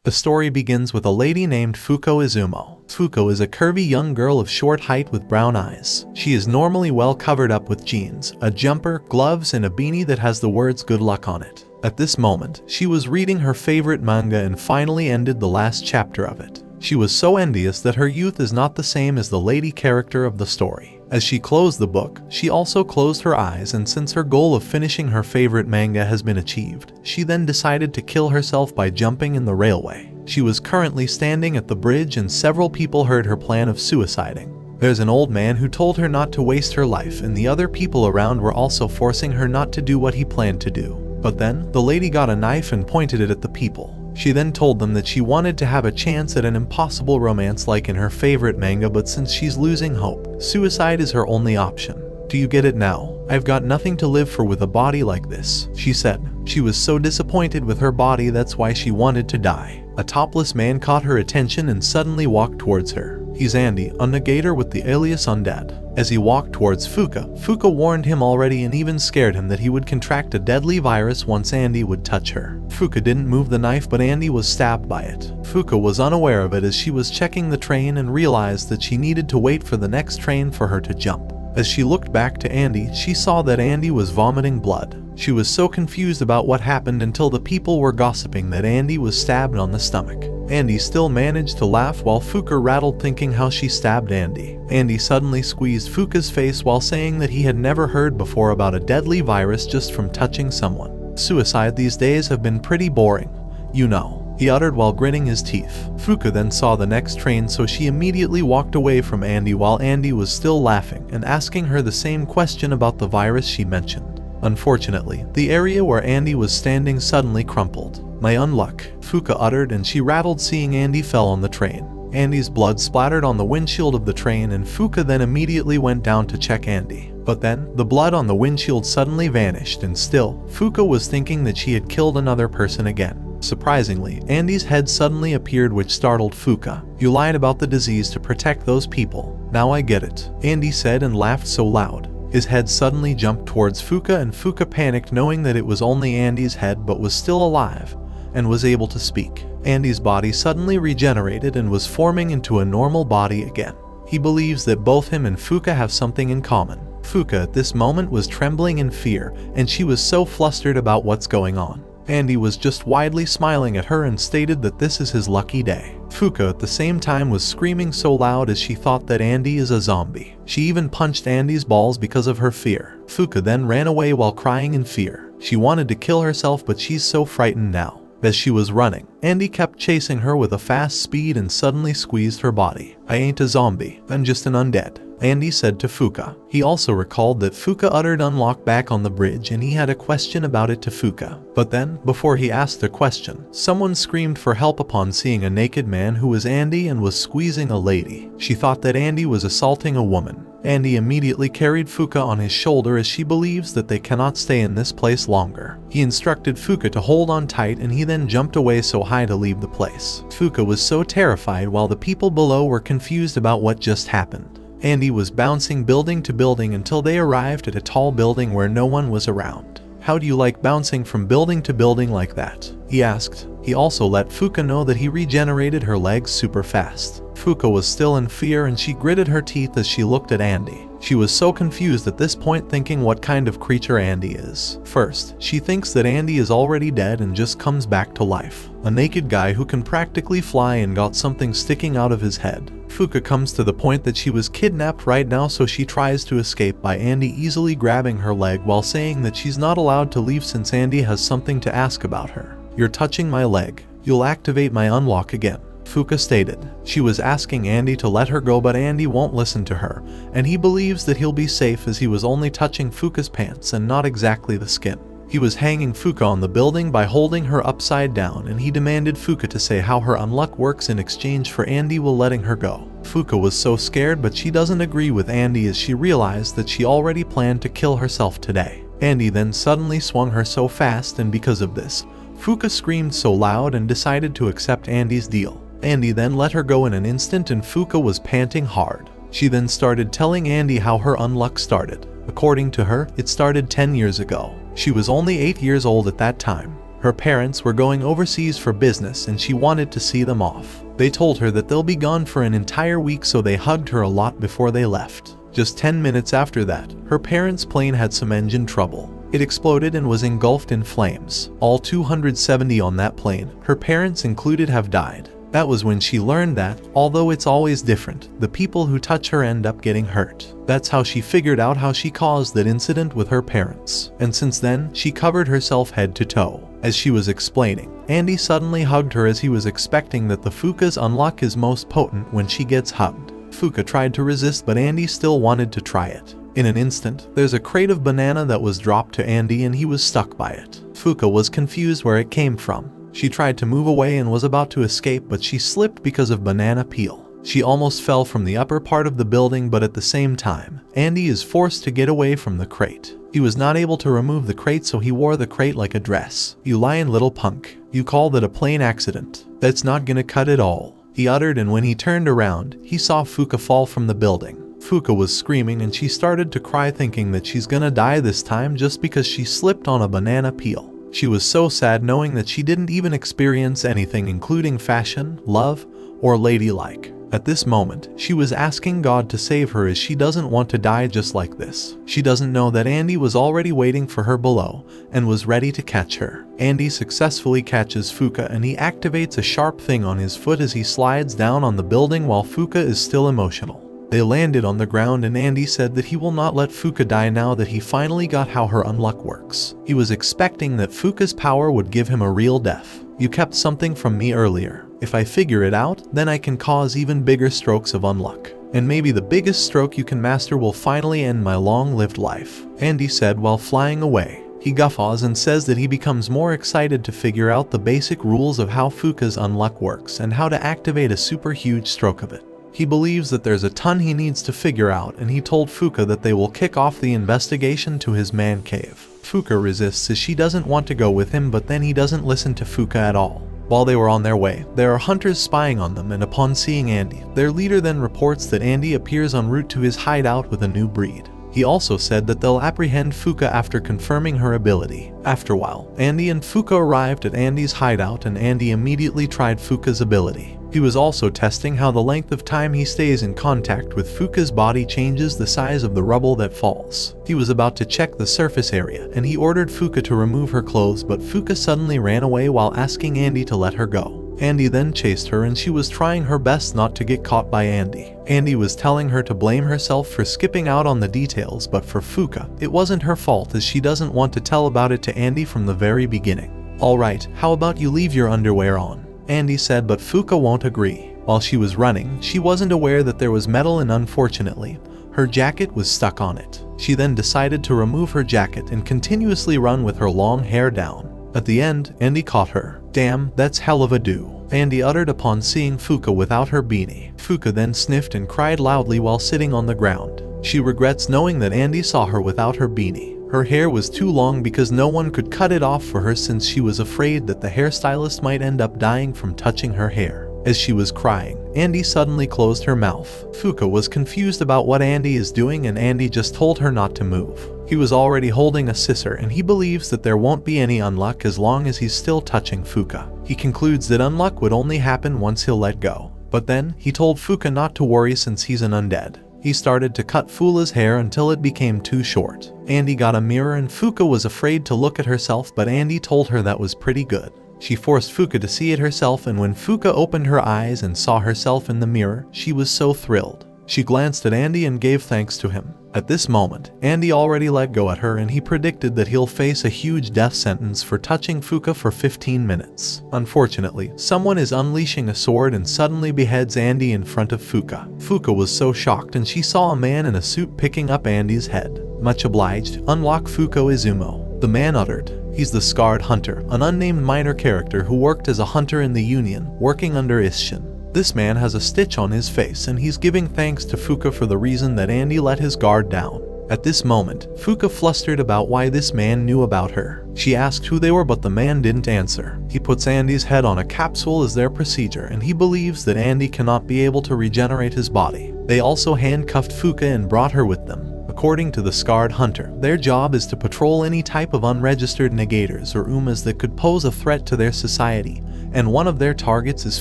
The story begins with a lady named Fuko Izumo. Fuko is a curvy young girl of short height with brown eyes. She is normally well covered up with jeans, a jumper, gloves, and a beanie that has the words "good luck" on it. At this moment, she was reading her favorite manga and finally ended the last chapter of it. She was so envious that her youth is not the same as the lady character of the story. As she closed the book, she also closed her eyes, and since her goal of finishing her favorite manga has been achieved, she then decided to kill herself by jumping in the railway. She was currently standing at the bridge and several people heard her plan of suiciding. There's an old man who told her not to waste her life, and the other people around were also forcing her not to do what he planned to do. But then, the lady got a knife and pointed it at the people. She then told them that she wanted to have a chance at an impossible romance like in her favorite manga, but since she's losing hope, suicide is her only option. "Do you get it now? I've got nothing to live for with a body like this," she said. She was so disappointed with her body, that's why she wanted to die. A topless man caught her attention and suddenly walked towards her. He's Andy, a negator with the alias Undead. As he walked towards Fuka warned him already and even scared him that he would contract a deadly virus once Andy would touch her. Fuka didn't move the knife, but Andy was stabbed by it. Fuka was unaware of it as she was checking the train and realized that she needed to wait for the next train for her to jump. As she looked back to Andy, she saw that Andy was vomiting blood. She was so confused about what happened until the people were gossiping that Andy was stabbed on the stomach. Andy still managed to laugh while Fuka rattled, thinking how she stabbed Andy. Andy suddenly squeezed Fuka's face while saying that he had never heard before about a deadly virus just from touching someone. "Suicide these days have been pretty boring, you know," he uttered while gritting his teeth. Fuka then saw the next train, so she immediately walked away from Andy while Andy was still laughing and asking her the same question about the virus she mentioned. Unfortunately, the area where Andy was standing suddenly crumpled. "My unluck," Fuka uttered, and she rattled seeing Andy fell on the train. Andy's blood splattered on the windshield of the train, and Fuka then immediately went down to check Andy. But then, the blood on the windshield suddenly vanished, and still, Fuka was thinking that she had killed another person again. Surprisingly, Andy's head suddenly appeared, which startled Fuka. "You lied about the disease to protect those people. Now I get it," Andy said and laughed so loud. His head suddenly jumped towards Fuka, and Fuka panicked knowing that it was only Andy's head but was still alive and was able to speak. Andy's body suddenly regenerated and was forming into a normal body again. He believes that both him and Fuka have something in common. Fuka at this moment was trembling in fear, and she was so flustered about what's going on. Andy was just widely smiling at her and stated that this is his lucky day. Fuka at the same time was screaming so loud as she thought that Andy is a zombie. She even punched Andy's balls because of her fear. Fuka then ran away while crying in fear. She wanted to kill herself, but she's so frightened now. As she was running, Andy kept chasing her with a fast speed and suddenly squeezed her body. "I ain't a zombie, I'm just an undead," Andy said to Fuka. He also recalled that Fuka uttered "unlock" back on the bridge, and he had a question about it to Fuka. But then, before he asked the question, someone screamed for help upon seeing a naked man who was Andy and was squeezing a lady. She thought that Andy was assaulting a woman. Andy immediately carried Fuka on his shoulder as she believes that they cannot stay in this place longer. He instructed Fuka to hold on tight, and he then jumped away so high to leave the place. Fuka was so terrified while the people below were confused about what just happened. Andy was bouncing building to building until they arrived at a tall building where no one was around. "How do you like bouncing from building to building like that?" he asked. He also let Fuka know that he regenerated her legs super fast. Fuka was still in fear and she gritted her teeth as she looked at Andy. She was so confused at this point, thinking what kind of creature Andy is. First, she thinks that Andy is already dead and just comes back to life. A naked guy who can practically fly and got something sticking out of his head. Fuka comes to the point that she was kidnapped right now, so she tries to escape by Andy easily grabbing her leg while saying that she's not allowed to leave since Andy has something to ask about her. "You're touching my leg. You'll activate my unlock again," Fuka stated. She was asking Andy to let her go, but Andy won't listen to her, and he believes that he'll be safe as he was only touching Fuka's pants and not exactly the skin. He was hanging Fuka on the building by holding her upside down, and he demanded Fuka to say how her unluck works in exchange for Andy will letting her go. Fuka was so scared, but she doesn't agree with Andy as she realized that she already planned to kill herself today. Andy then suddenly swung her so fast, and because of this, Fuka screamed so loud and decided to accept Andy's deal. Andy then let her go in an instant, and Fuka was panting hard. She then started telling Andy how her unluck started. According to her, it started 10 years ago. She was only 8 years old at that time. Her parents were going overseas for business and she wanted to see them off. They told her that they'll be gone for an entire week, so they hugged her a lot before they left. Just 10 minutes after that, her parents' plane had some engine trouble. It exploded and was engulfed in flames. All 270 on that plane, her parents included, have died. That was when she learned that, although it's always different, the people who touch her end up getting hurt. That's how she figured out how she caused that incident with her parents. And since then, she covered herself head to toe. As she was explaining, Andy suddenly hugged her as he was expecting that the Fuka's unlock is most potent when she gets hugged. Fuka tried to resist, but Andy still wanted to try it. In an instant, there's a crate of banana that was dropped to Andy and he was stuck by it. Fuka was confused where it came from. She tried to move away and was about to escape, but she slipped because of banana peel. She almost fell from the upper part of the building, but at the same time, Andy is forced to get away from the crate. He was not able to remove the crate, so he wore the crate like a dress. "You lying little punk. You call that a plane accident? That's not gonna cut it all," he uttered, and when he turned around, he saw Fuka fall from the building. Fuka was screaming and she started to cry, thinking that she's gonna die this time just because she slipped on a banana peel. She was so sad knowing that she didn't even experience anything, including fashion, love, or ladylike. At this moment, she was asking God to save her as she doesn't want to die just like this. She doesn't know that Andy was already waiting for her below and was ready to catch her. Andy successfully catches Fuka and he activates a sharp thing on his foot as he slides down on the building while Fuka is still emotional. They landed on the ground and Andy said that he will not let Fuka die now that he finally got how her unluck works. He was expecting that Fuka's power would give him a real death. "You kept something from me earlier. If I figure it out, then I can cause even bigger strokes of unluck. And maybe the biggest stroke you can master will finally end my long-lived life," Andy said while flying away. He guffaws and says that he becomes more excited to figure out the basic rules of how Fuka's unluck works and how to activate a super huge stroke of it. He believes that there's a ton he needs to figure out, and he told Fuka that they will kick off the investigation to his man cave. Fuka resists as she doesn't want to go with him, but then he doesn't listen to Fuka at all. While they were on their way, there are hunters spying on them, and upon seeing Andy, their leader then reports that Andy appears en route to his hideout with a new breed. He also said that they'll apprehend Fuka after confirming her ability. After a while, Andy and Fuka arrived at Andy's hideout and Andy immediately tried Fuka's ability. He was also testing how the length of time he stays in contact with Fuka's body changes the size of the rubble that falls. He was about to check the surface area and he ordered Fuka to remove her clothes, but Fuka suddenly ran away while asking Andy to let her go. Andy then chased her and she was trying her best not to get caught by Andy. Andy was telling her to blame herself for skipping out on the details, but for Fuka, it wasn't her fault as she doesn't want to tell about it to Andy from the very beginning. "Alright, how about you leave your underwear on?" Andy said, but Fuka won't agree. While she was running, she wasn't aware that there was metal and unfortunately, her jacket was stuck on it. She then decided to remove her jacket and continuously run with her long hair down. At the end, Andy caught her. "Damn, that's hell of a do," Andy uttered upon seeing Fuka without her beanie. Fuka then sniffed and cried loudly while sitting on the ground. She regrets knowing that Andy saw her without her beanie. Her hair was too long because no one could cut it off for her since she was afraid that the hairstylist might end up dying from touching her hair. As she was crying, Andy suddenly closed her mouth. Fuka was confused about what Andy is doing and Andy just told her not to move. He was already holding a scissor and he believes that there won't be any unluck as long as he's still touching Fuka. He concludes that unluck would only happen once he'll let go. But then, he told Fuka not to worry since he's an undead. He started to cut Fula's hair until it became too short. Andy got a mirror and Fuka was afraid to look at herself, but Andy told her that was pretty good. She forced Fuka to see it herself, and when Fuka opened her eyes and saw herself in the mirror, she was so thrilled. She glanced at Andy and gave thanks to him. At this moment, Andy already let go at her and he predicted that he'll face a huge death sentence for touching Fuka for 15 minutes. Unfortunately, someone is unleashing a sword and suddenly beheads Andy in front of Fuka. Fuka was so shocked and she saw a man in a suit picking up Andy's head. "Much obliged, unlock Fuka Izumo," the man uttered. He's the Scarred Hunter, an unnamed minor character who worked as a hunter in the Union, working under Isshin. This man has a stitch on his face and he's giving thanks to Fuka for the reason that Andy let his guard down. At this moment, Fuka flustered about why this man knew about her. She asked who they were, but the man didn't answer. He puts Andy's head on a capsule as their procedure and he believes that Andy cannot be able to regenerate his body. They also handcuffed Fuka and brought her with them. According to the Scarred Hunter, their job is to patrol any type of unregistered negators or umas that could pose a threat to their society, and one of their targets is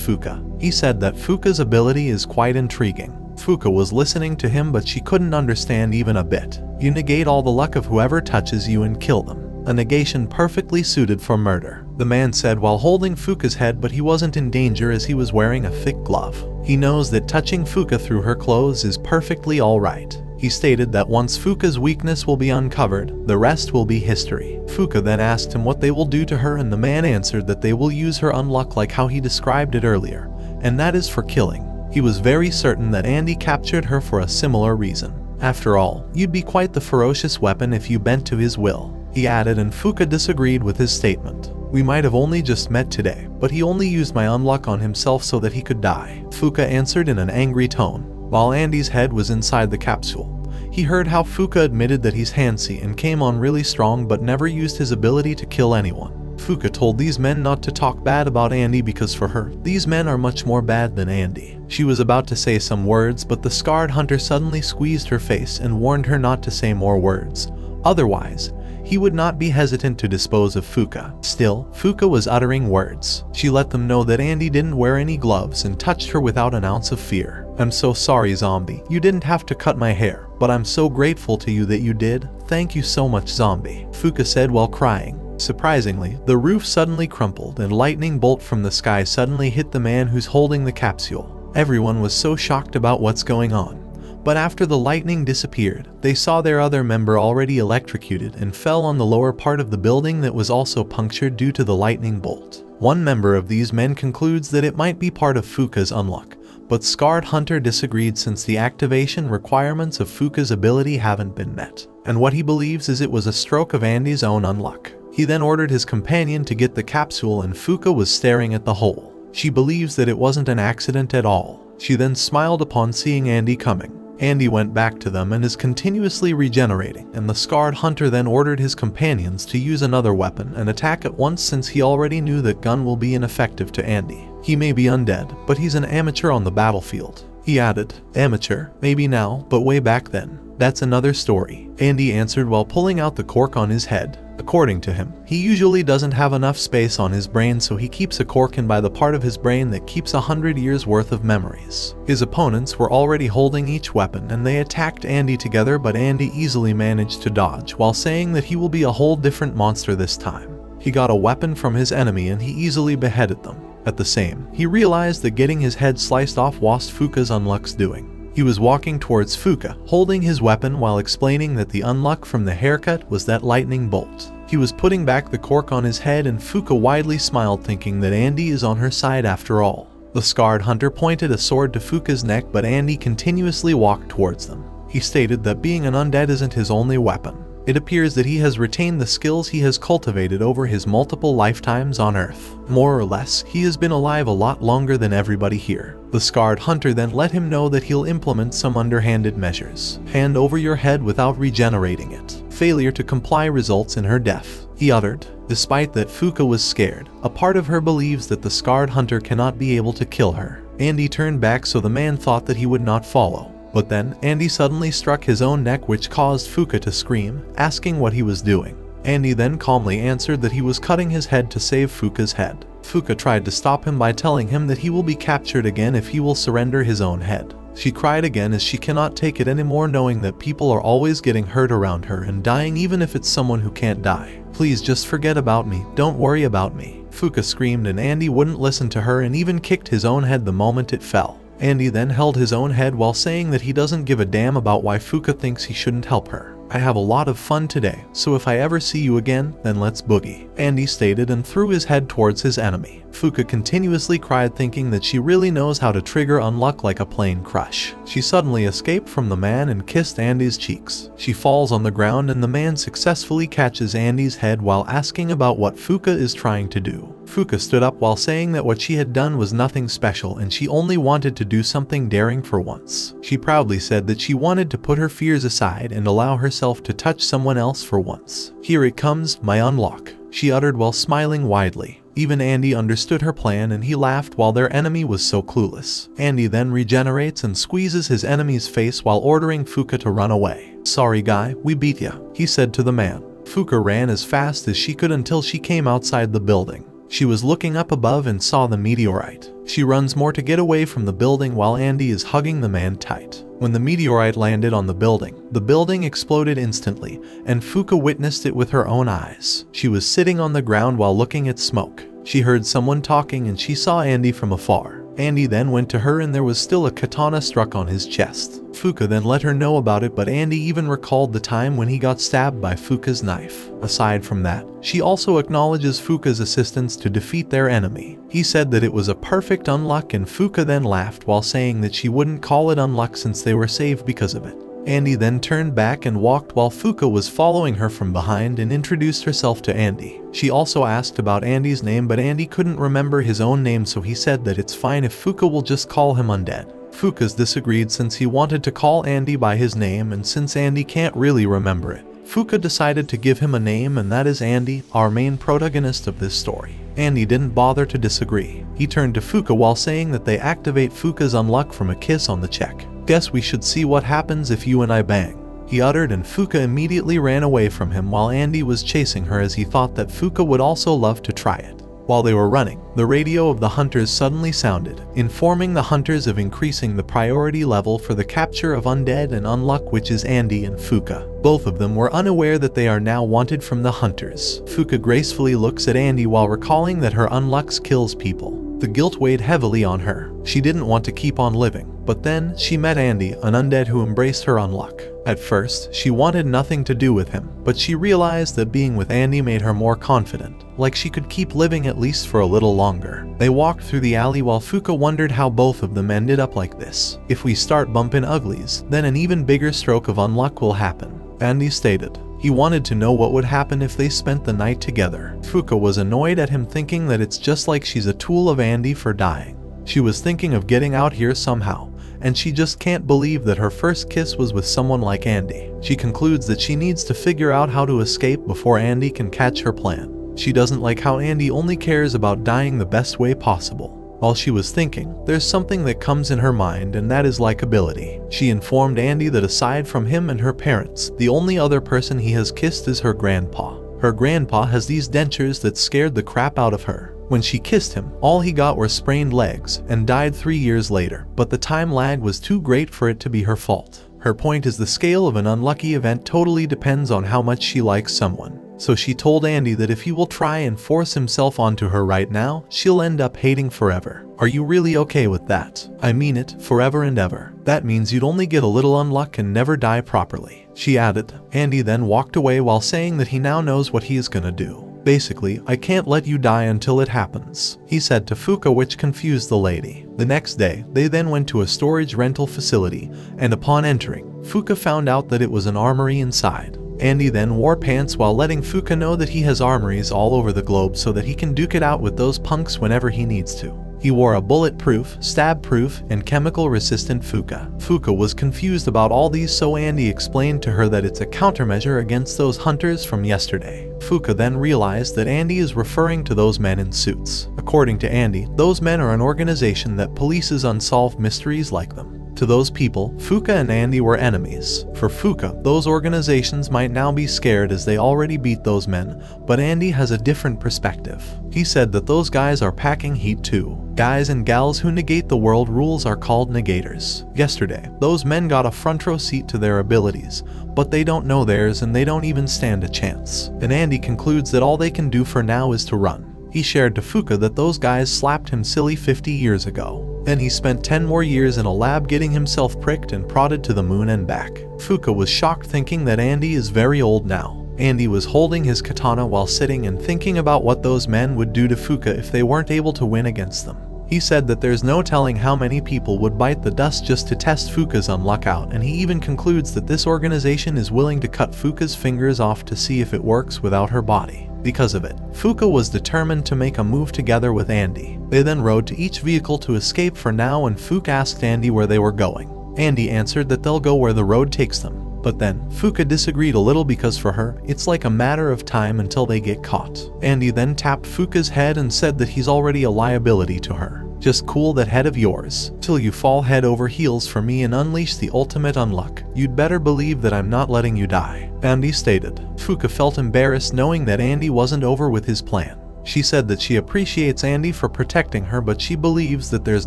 Fuka. He said that Fuka's ability is quite intriguing. Fuka was listening to him, but she couldn't understand even a bit. You negate all the luck of whoever touches you and kill them. A negation perfectly suited for murder, the man said while holding Fuka's head, but he wasn't in danger as he was wearing a thick glove. He knows that touching Fuka through her clothes is perfectly alright. He stated that once Fuka's weakness will be uncovered, the rest will be history. Fuka then asked him what they will do to her, and the man answered that they will use her unluck like how he described it earlier, and that is for killing. He was very certain that Andy captured her for a similar reason. After all, you'd be quite the ferocious weapon if you bent to his will, he added, and Fuka disagreed with his statement. We might have only just met today, but he only used my unluck on himself so that he could die, Fuka answered in an angry tone. While Andy's head was inside the capsule, he heard how Fuka admitted that he's handsy and came on really strong but never used his ability to kill anyone. Fuka told these men not to talk bad about Andy because for her, these men are much more bad than Andy. She was about to say some words, but the Scarred Hunter suddenly squeezed her face and warned her not to say more words. Otherwise, he would not be hesitant to dispose of Fuka. Still, Fuka was uttering words. She let them know that Andy didn't wear any gloves and touched her without an ounce of fear. I'm so sorry, zombie. You didn't have to cut my hair, but I'm so grateful to you that you did. Thank you so much, zombie, Fuka said while crying. Surprisingly, the roof suddenly crumpled and lightning bolt from the sky suddenly hit the man who's holding the capsule. Everyone was so shocked about what's going on. But after the lightning disappeared, they saw their other member already electrocuted and fell on the lower part of the building that was also punctured due to the lightning bolt. One member of these men concludes that it might be part of Fuka's unluck, but Scarred Hunter disagreed since the activation requirements of Fuka's ability haven't been met, and what he believes is it was a stroke of Andy's own unluck. He then ordered his companion to get the capsule, and Fuka was staring at the hole. She believes that it wasn't an accident at all. She then smiled upon seeing Andy coming. Andy went back to them and is continuously regenerating, and the Scarred Hunter then ordered his companions to use another weapon and attack at once since he already knew that gun will be ineffective to Andy. He may be undead, but he's an amateur on the battlefield. He added, amateur, maybe now, but way back then. That's another story, Andy answered while pulling out the cork on his head. According to him, he usually doesn't have enough space on his brain, so he keeps a cork in by the part of his brain that keeps 100 years worth of memories. His opponents were already holding each weapon and they attacked Andy together, but Andy easily managed to dodge while saying that he will be a whole different monster this time. He got a weapon from his enemy and he easily beheaded them. At the same, he realized that getting his head sliced off was Fuka's unluck's doing. He was walking towards Fuka, holding his weapon while explaining that the unluck from the haircut was that lightning bolt. He was putting back the cork on his head and Fuka widely smiled, thinking that Andy is on her side after all. The Scarred Hunter pointed a sword to Fuka's neck, but Andy continuously walked towards them. He stated that being an undead isn't his only weapon. It appears that he has retained the skills he has cultivated over his multiple lifetimes on Earth. More or less, he has been alive a lot longer than everybody here. The Scarred Hunter then let him know that he'll implement some underhanded measures. Hand over your head without regenerating it. Failure to comply results in her death, he uttered. Despite that Fuka was scared, a part of her believes that the Scarred Hunter cannot be able to kill her. Andy turned back, so the man thought that he would not follow. But then, Andy suddenly struck his own neck, which caused Fuka to scream, asking what he was doing. Andy then calmly answered that he was cutting his head to save Fuka's head. Fuka tried to stop him by telling him that he will be captured again if he will surrender his own head. She cried again as she cannot take it anymore, knowing that people are always getting hurt around her and dying, even if it's someone who can't die. Please just forget about me, don't worry about me, Fuka screamed, and Andy wouldn't listen to her and even kicked his own head the moment it fell. Andy then held his own head while saying that he doesn't give a damn about why Fuka thinks he shouldn't help her. I have a lot of fun today, so if I ever see you again, then let's boogie, Andy stated and threw his head towards his enemy. Fuka continuously cried, thinking that she really knows how to trigger unluck like a plane crush. She suddenly escaped from the man and kissed Andy's cheeks. She falls on the ground and the man successfully catches Andy's head while asking about what Fuka is trying to do. Fuka stood up while saying that what she had done was nothing special and she only wanted to do something daring for once. She proudly said that she wanted to put her fears aside and allow herself to touch someone else for once. Here it comes, my unlock, she uttered while smiling widely. Even Andy understood her plan and he laughed while their enemy was so clueless. Andy then regenerates and squeezes his enemy's face while ordering Fuka to run away. "Sorry guy, we beat ya," he said to the man. Fuka ran as fast as she could until she came outside the building. She was looking up above and saw the meteorite. She runs more to get away from the building while Andy is hugging the man tight. When the meteorite landed on the building exploded instantly, and Fuka witnessed it with her own eyes. She was sitting on the ground while looking at smoke. She heard someone talking and she saw Andy from afar. Andy then went to her and there was still a katana struck on his chest. Fuka then let her know about it, but Andy even recalled the time when he got stabbed by Fuka's knife. Aside from that, she also acknowledges Fuka's assistance to defeat their enemy. He said that it was a perfect unluck and Fuka then laughed while saying that she wouldn't call it unluck since they were saved because of it. Andy then turned back and walked while Fuka was following her from behind and introduced herself to Andy. She also asked about Andy's name, but Andy couldn't remember his own name, so he said that it's fine if Fuka will just call him Undead. Fuka's disagreed since he wanted to call Andy by his name, and since Andy can't really remember it, Fuka decided to give him a name, and that is Andy, our main protagonist of this story. Andy didn't bother to disagree. He turned to Fuka while saying that they activate Fuka's unluck from a kiss on the cheek. "Guess we should see what happens if you and I bang," he uttered, and Fuka immediately ran away from him while Andy was chasing her as he thought that Fuka would also love to try it. While they were running, the radio of the hunters suddenly sounded, informing the hunters of increasing the priority level for the capture of Undead and Unluck, which is Andy and Fuka. Both of them were unaware that they are now wanted from the hunters. Fuka gracefully looks at Andy while recalling that her Unluck kills people. The guilt weighed heavily on her. She didn't want to keep on living, but then she met Andy, an undead who embraced her unluck. At first, she wanted nothing to do with him, but she realized that being with Andy made her more confident, like she could keep living at least for a little longer. They walked through the alley while Fuka wondered how both of them ended up like this. "If we start bumping uglies, then an even bigger stroke of unluck will happen," Andy stated. He wanted to know what would happen if they spent the night together. Fuka was annoyed at him, thinking that it's just like she's a tool of Andy for dying. She was thinking of getting out here somehow, and she just can't believe that her first kiss was with someone like Andy. She concludes that she needs to figure out how to escape before Andy can catch her plan. She doesn't like how Andy only cares about dying the best way possible. While she was thinking, there's something that comes in her mind, and that is likability. She informed Andy that aside from him and her parents, the only other person he has kissed is her grandpa. Her grandpa has these dentures that scared the crap out of her. When she kissed him, all he got were sprained legs and died 3 years later, but the time lag was too great for it to be her fault. Her point is the scale of an unlucky event totally depends on how much she likes someone. So she told Andy that if he will try and force himself onto her right now, she'll end up hating forever. "Are you really okay with that? I mean it, forever and ever. That means you'd only get a little unluck and never die properly," she added. Andy then walked away while saying that he now knows what he is gonna do. "Basically, I can't let you die until it happens," he said to Fuka, which confused the lady. The next day, they then went to a storage rental facility, and upon entering, Fuka found out that it was an armory inside. Andy then wore pants while letting Fuka know that he has armories all over the globe so that he can duke it out with those punks whenever he needs to. He wore a bulletproof, stab-proof, and chemical-resistant Fuka. Fuka was confused about all these, so Andy explained to her that it's a countermeasure against those hunters from yesterday. Fuka then realized that Andy is referring to those men in suits. According to Andy, those men are an organization that polices unsolved mysteries like them. To those people, Fuka and Andy were enemies. For Fuka, those organizations might now be scared as they already beat those men, but Andy has a different perspective. He said that those guys are packing heat too. Guys and gals who negate the world rules are called negators. Yesterday, those men got a front row seat to their abilities, but they don't know theirs and they don't even stand a chance. And Andy concludes that all they can do for now is to run. He shared to Fuka that those guys slapped him silly 50 years ago. Then he spent 10 more years in a lab getting himself pricked and prodded to the moon and back. Fuka was shocked, thinking that Andy is very old now. Andy was holding his katana while sitting and thinking about what those men would do to Fuka if they weren't able to win against them. He said that there's no telling how many people would bite the dust just to test Fuka's unluck out, and he even concludes that this organization is willing to cut Fuka's fingers off to see if it works without her body. Because of it, Fuka was determined to make a move together with Andy. They then rode to each vehicle to escape for now, and Fuka asked Andy where they were going. Andy answered that they'll go where the road takes them, But then, Fuka disagreed a little because for her, it's like a matter of time until they get caught. Andy then tapped Fuka's head and said that he's already a liability to her. Just cool that head of yours, till you fall head over heels for me and unleash the ultimate unluck. You'd better believe that I'm not letting you die, Andy stated. Fuka felt embarrassed knowing that Andy wasn't over with his plan. She said that she appreciates Andy for protecting her, but she believes that there's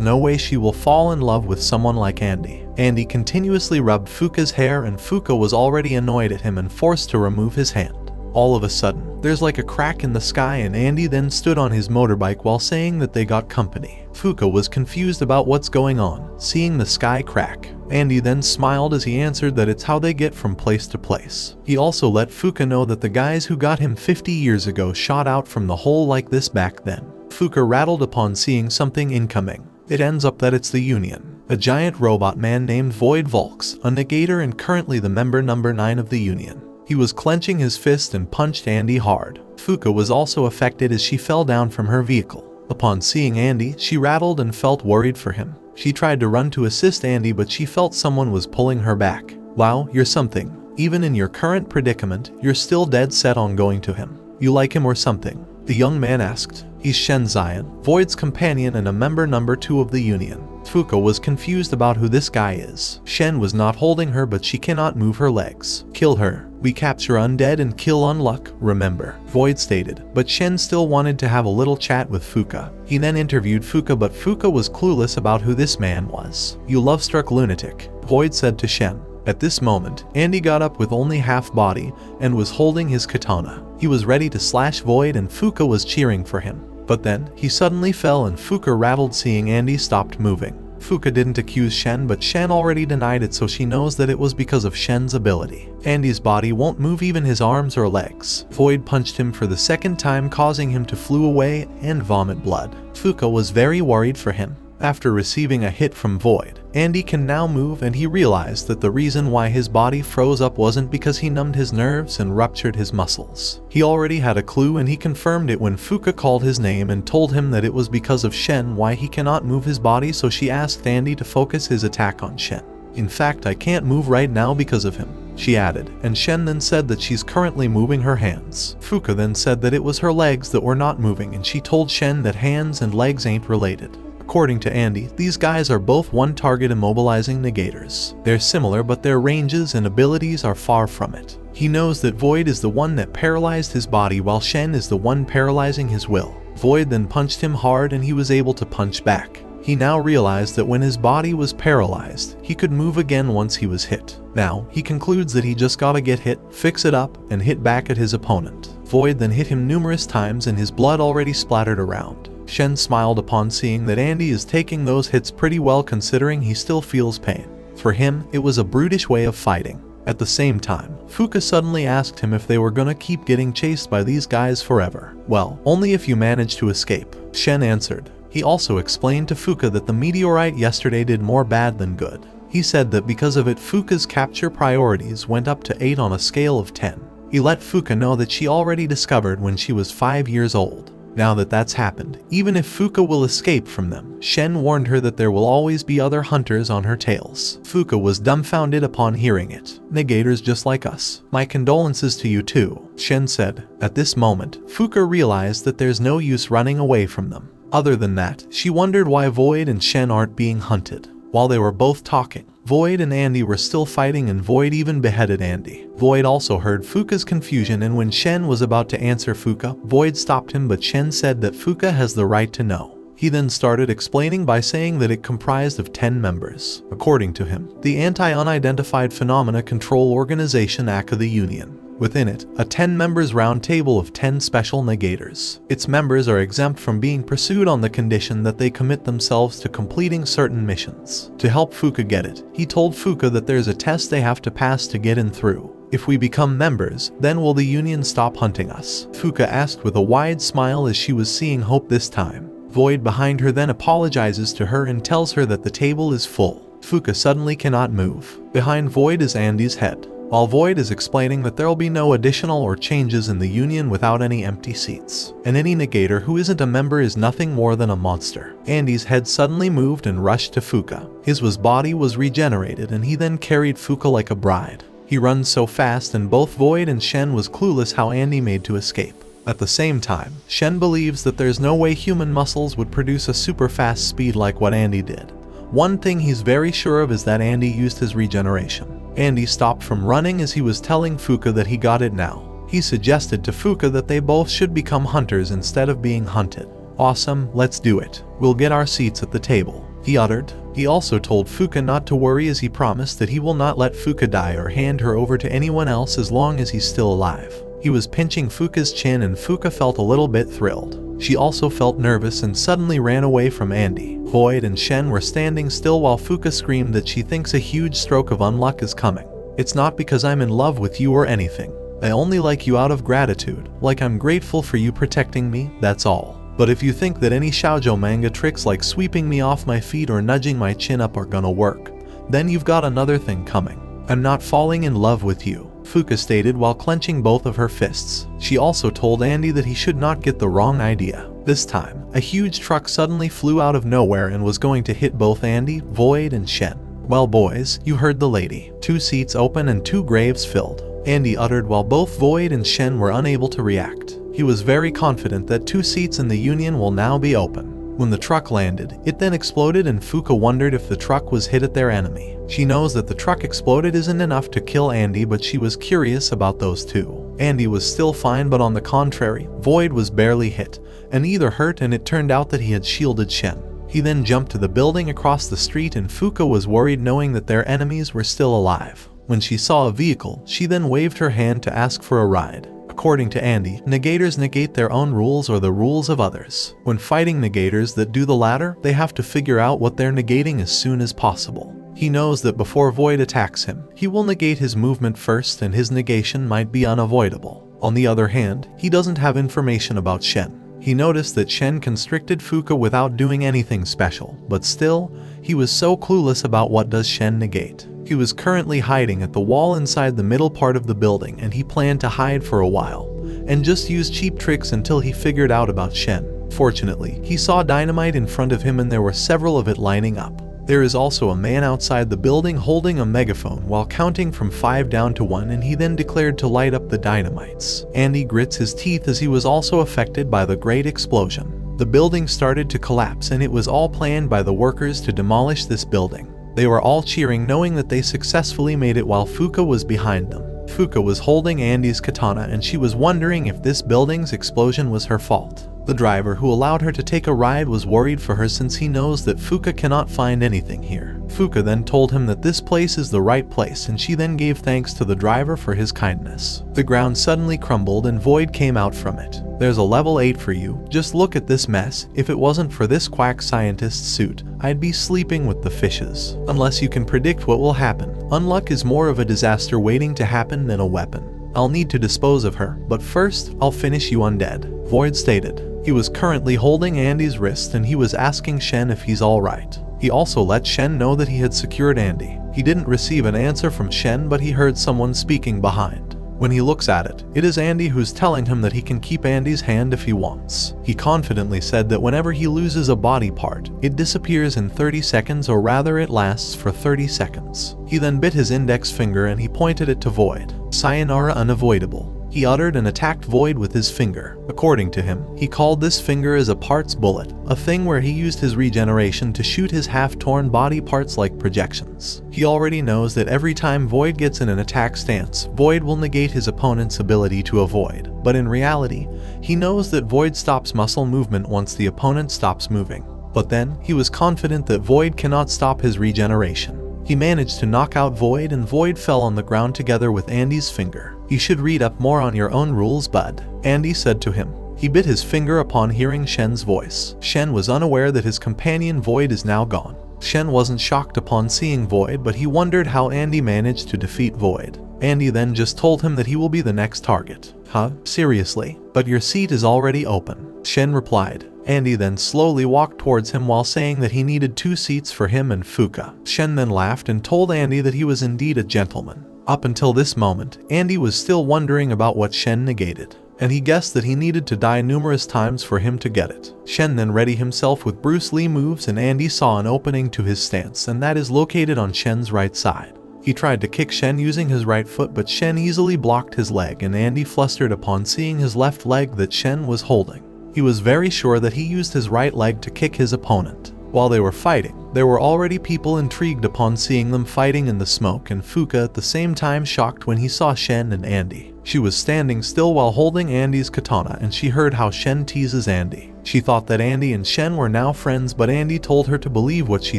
no way she will fall in love with someone like Andy. Andy continuously rubbed Fuka's hair and Fuka was already annoyed at him and forced to remove his hand. All of a sudden, there's like a crack in the sky and Andy then stood on his motorbike while saying that they got company. Fuka was confused about what's going on, seeing the sky crack. Andy then smiled as he answered that it's how they get from place to place. He also let Fuka know that the guys who got him 50 years ago shot out from the hole like this back then. Fuka rattled upon seeing something incoming. It ends up that it's the Union, a giant robot man named Void Volks, a negator and currently the member number 9 of the Union. He was clenching his fist and punched Andy hard. Fuka was also affected as she fell down from her vehicle. Upon seeing Andy, she rattled and felt worried for him. She tried to run to assist Andy, but she felt someone was pulling her back. Wow, you're something. Even in your current predicament, you're still dead set on going to him. You like him or something? The young man asked. He's Shen Zion, Void's companion and a member number 2 of the Union. Fuka was confused about who this guy is. Shen was not holding her, but she cannot move her legs. Kill her. We capture Undead and kill Unluck, remember, Void stated. But Shen still wanted to have a little chat with Fuka. He then interviewed Fuka, but Fuka was clueless about who this man was. You love-struck lunatic, Void said to Shen. At this moment, Andy got up with only half body and was holding his katana. He was ready to slash Void and Fuka was cheering for him. But then, he suddenly fell and Fuka rattled seeing Andy stopped moving. Fuka didn't accuse Shen, but Shen already denied it, so she knows that it was because of Shen's ability. Andy's body won't move, even his arms or legs. Void punched him for the second time, causing him to flew away and vomit blood. Fuka was very worried for him. After receiving a hit from Void, Andy can now move and he realized that the reason why his body froze up wasn't because he numbed his nerves and ruptured his muscles. He already had a clue and he confirmed it when Fuka called his name and told him that it was because of Shen why he cannot move his body, so she asked Andy to focus his attack on Shen. In fact, I can't move right now because of him, she added, and Shen then said that she's currently moving her hands. Fuka then said that it was her legs that were not moving and she told Shen that hands and legs ain't related. According to Andy, these guys are both one-target immobilizing negators. They're similar, but their ranges and abilities are far from it. He knows that Void is the one that paralyzed his body while Shen is the one paralyzing his will. Void then punched him hard and he was able to punch back. He now realized that when his body was paralyzed, he could move again once he was hit. Now, he concludes that he just gotta get hit, fix it up, and hit back at his opponent. Void then hit him numerous times and his blood already splattered around. Shen smiled upon seeing that Andy is taking those hits pretty well considering he still feels pain. For him, it was a brutish way of fighting. At the same time, Fuka suddenly asked him if they were gonna keep getting chased by these guys forever. Well, only if you manage to escape, Shen answered. He also explained to Fuka that the meteorite yesterday did more bad than good. He said that because of it, Fuka's capture priorities went up to 8 on a scale of 10. He let Fuka know that she already discovered when she was 5 years old. Now that that's happened, even if Fuka will escape from them, Shen warned her that there will always be other hunters on her tails. Fuka was dumbfounded upon hearing it. Negators just like us. My condolences to you too, Shen said. At this moment, Fuka realized that there's no use running away from them. Other than that, she wondered why Void and Shen aren't being hunted. While they were both talking, Void and Andy were still fighting and Void even beheaded Andy. Void also heard Fuka's confusion, and when Shen was about to answer Fuka, Void stopped him, but Shen said that Fuka has the right to know. He then started explaining by saying that it comprised of 10 members. According to him, the Anti-Unidentified Phenomena Control Organization aka the Union. Within it, a 10 members round table of 10 special negators. Its members are exempt from being pursued on the condition that they commit themselves to completing certain missions. To help Fuka get it, he told Fuka that there's a test they have to pass to get in through. If we become members, then will the Union stop hunting us? Fuka asked with a wide smile as she was seeing hope this time. Void behind her then apologizes to her and tells her that the table is full. Fuka suddenly cannot move. Behind Void is Andy's head. While Void is explaining that there will be no additional or changes in the Union without any empty seats. And any negator who isn't a member is nothing more than a monster. Andy's head suddenly moved and rushed to Fuka. His body was regenerated and he then carried Fuka like a bride. He runs so fast and both Void and Shen was clueless how Andy made to escape. At the same time, Shen believes that there's no way human muscles would produce a super fast speed like what Andy did. One thing he's very sure of is that Andy used his regeneration. Andy stopped from running as he was telling Fuka that he got it now. He suggested to Fuka that they both should become hunters instead of being hunted. Awesome, let's do it. We'll get our seats at the table, he uttered. He also told Fuka not to worry as he promised that he will not let Fuka die or hand her over to anyone else as long as he's still alive. He was pinching Fuka's chin and Fuka felt a little bit thrilled. She also felt nervous and suddenly ran away from Andy. Void and Shen were standing still while Fuka screamed that she thinks a huge stroke of unluck is coming. It's not because I'm in love with you or anything. I only like you out of gratitude, like I'm grateful for you protecting me, that's all. But if you think that any shoujo manga tricks like sweeping me off my feet or nudging my chin up are gonna work, then you've got another thing coming. I'm not falling in love with you, Fuka stated while clenching both of her fists. She also told Andy that he should not get the wrong idea. This time, a huge truck suddenly flew out of nowhere and was going to hit both Andy, Void, and Shen. Well boys, you heard the lady. 2 seats open and 2 graves filled, Andy uttered while both Void and Shen were unable to react. He was very confident that 2 seats in the Union will now be open. When the truck landed, it then exploded and Fuka wondered if the truck was hit at their enemy. She knows that the truck exploded isn't enough to kill Andy, but she was curious about those two. Andy was still fine, but on the contrary, Void was barely hit, and either hurt, and it turned out that he had shielded Shen. He then jumped to the building across the street and Fuka was worried knowing that their enemies were still alive. When she saw a vehicle, she then waved her hand to ask for a ride. According to Andy, negators negate their own rules or the rules of others. When fighting negators that do the latter, they have to figure out what they're negating as soon as possible. He knows that before Void attacks him, he will negate his movement first and his negation might be unavoidable. On the other hand, he doesn't have information about Shen. He noticed that Shen constricted Fuka without doing anything special, but still, he was so clueless about what does Shen negate. He was currently hiding at the wall inside the middle part of the building and he planned to hide for a while and just use cheap tricks until he figured out about Shen. Fortunately, he saw dynamite in front of him and there were several of it lining up. There is also a man outside the building holding a megaphone while counting from 5 down to 1, and he then declared to light up the dynamites. Andy grits his teeth as he was also affected by the great explosion. The building started to collapse and it was all planned by the workers to demolish this building. They were all cheering knowing that they successfully made it while Fuka was behind them. Fuka was holding Andy's katana and she was wondering if this building's explosion was her fault. The driver who allowed her to take a ride was worried for her since he knows that Fuka cannot find anything here. Fuka then told him that this place is the right place and she then gave thanks to the driver for his kindness. The ground suddenly crumbled and Void came out from it. There's a level 8 for you, just look at this mess. If it wasn't for this quack scientist's suit, I'd be sleeping with the fishes. Unless you can predict what will happen. Unluck is more of a disaster waiting to happen than a weapon. I'll need to dispose of her, but first, I'll finish you undead, Void stated. He was currently holding Andy's wrist and he was asking Shen if he's alright. He also let Shen know that he had secured Andy. He didn't receive an answer from Shen, but he heard someone speaking behind. When he looks at it, it is Andy who's telling him that he can keep Andy's hand if he wants. He confidently said that whenever he loses a body part, it disappears in 30 seconds, or rather it lasts for 30 seconds. He then bit his index finger and he pointed it to Void. Sayonara unavoidable, he uttered and attacked Void with his finger. According to him, he called this finger as a parts bullet, a thing where he used his regeneration to shoot his half-torn body parts like projections. He already knows that every time Void gets in an attack stance, Void will negate his opponent's ability to avoid. But in reality, he knows that Void stops muscle movement once the opponent stops moving. But then, he was confident that Void cannot stop his regeneration. He managed to knock out Void and Void fell on the ground together with Andy's finger. You should read up more on your own rules, bud, Andy said to him. He bit his finger upon hearing Shen's voice. Shen was unaware that his companion Void is now gone. Shen wasn't shocked upon seeing Void, but he wondered how Andy managed to defeat Void. Andy then just told him that he will be the next target. Huh? Seriously? But your seat is already open, Shen replied. Andy then slowly walked towards him while saying that he needed 2 seats for him and Fuka. Shen then laughed and told Andy that he was indeed a gentleman. Up until this moment, Andy was still wondering about what Shen negated, and he guessed that he needed to die numerous times for him to get it. Shen then readied himself with Bruce Lee moves and Andy saw an opening to his stance, and that is located on Shen's right side. He tried to kick Shen using his right foot, but Shen easily blocked his leg, and Andy flustered upon seeing his left leg that Shen was holding. He was very sure that he used his right leg to kick his opponent. While they were fighting, there were already people intrigued upon seeing them fighting in the smoke, and Fuka at the same time shocked when he saw Shen and Andy. She was standing still while holding Andy's katana, and she heard how Shen teases Andy. She thought that Andy and Shen were now friends, but Andy told her to believe what she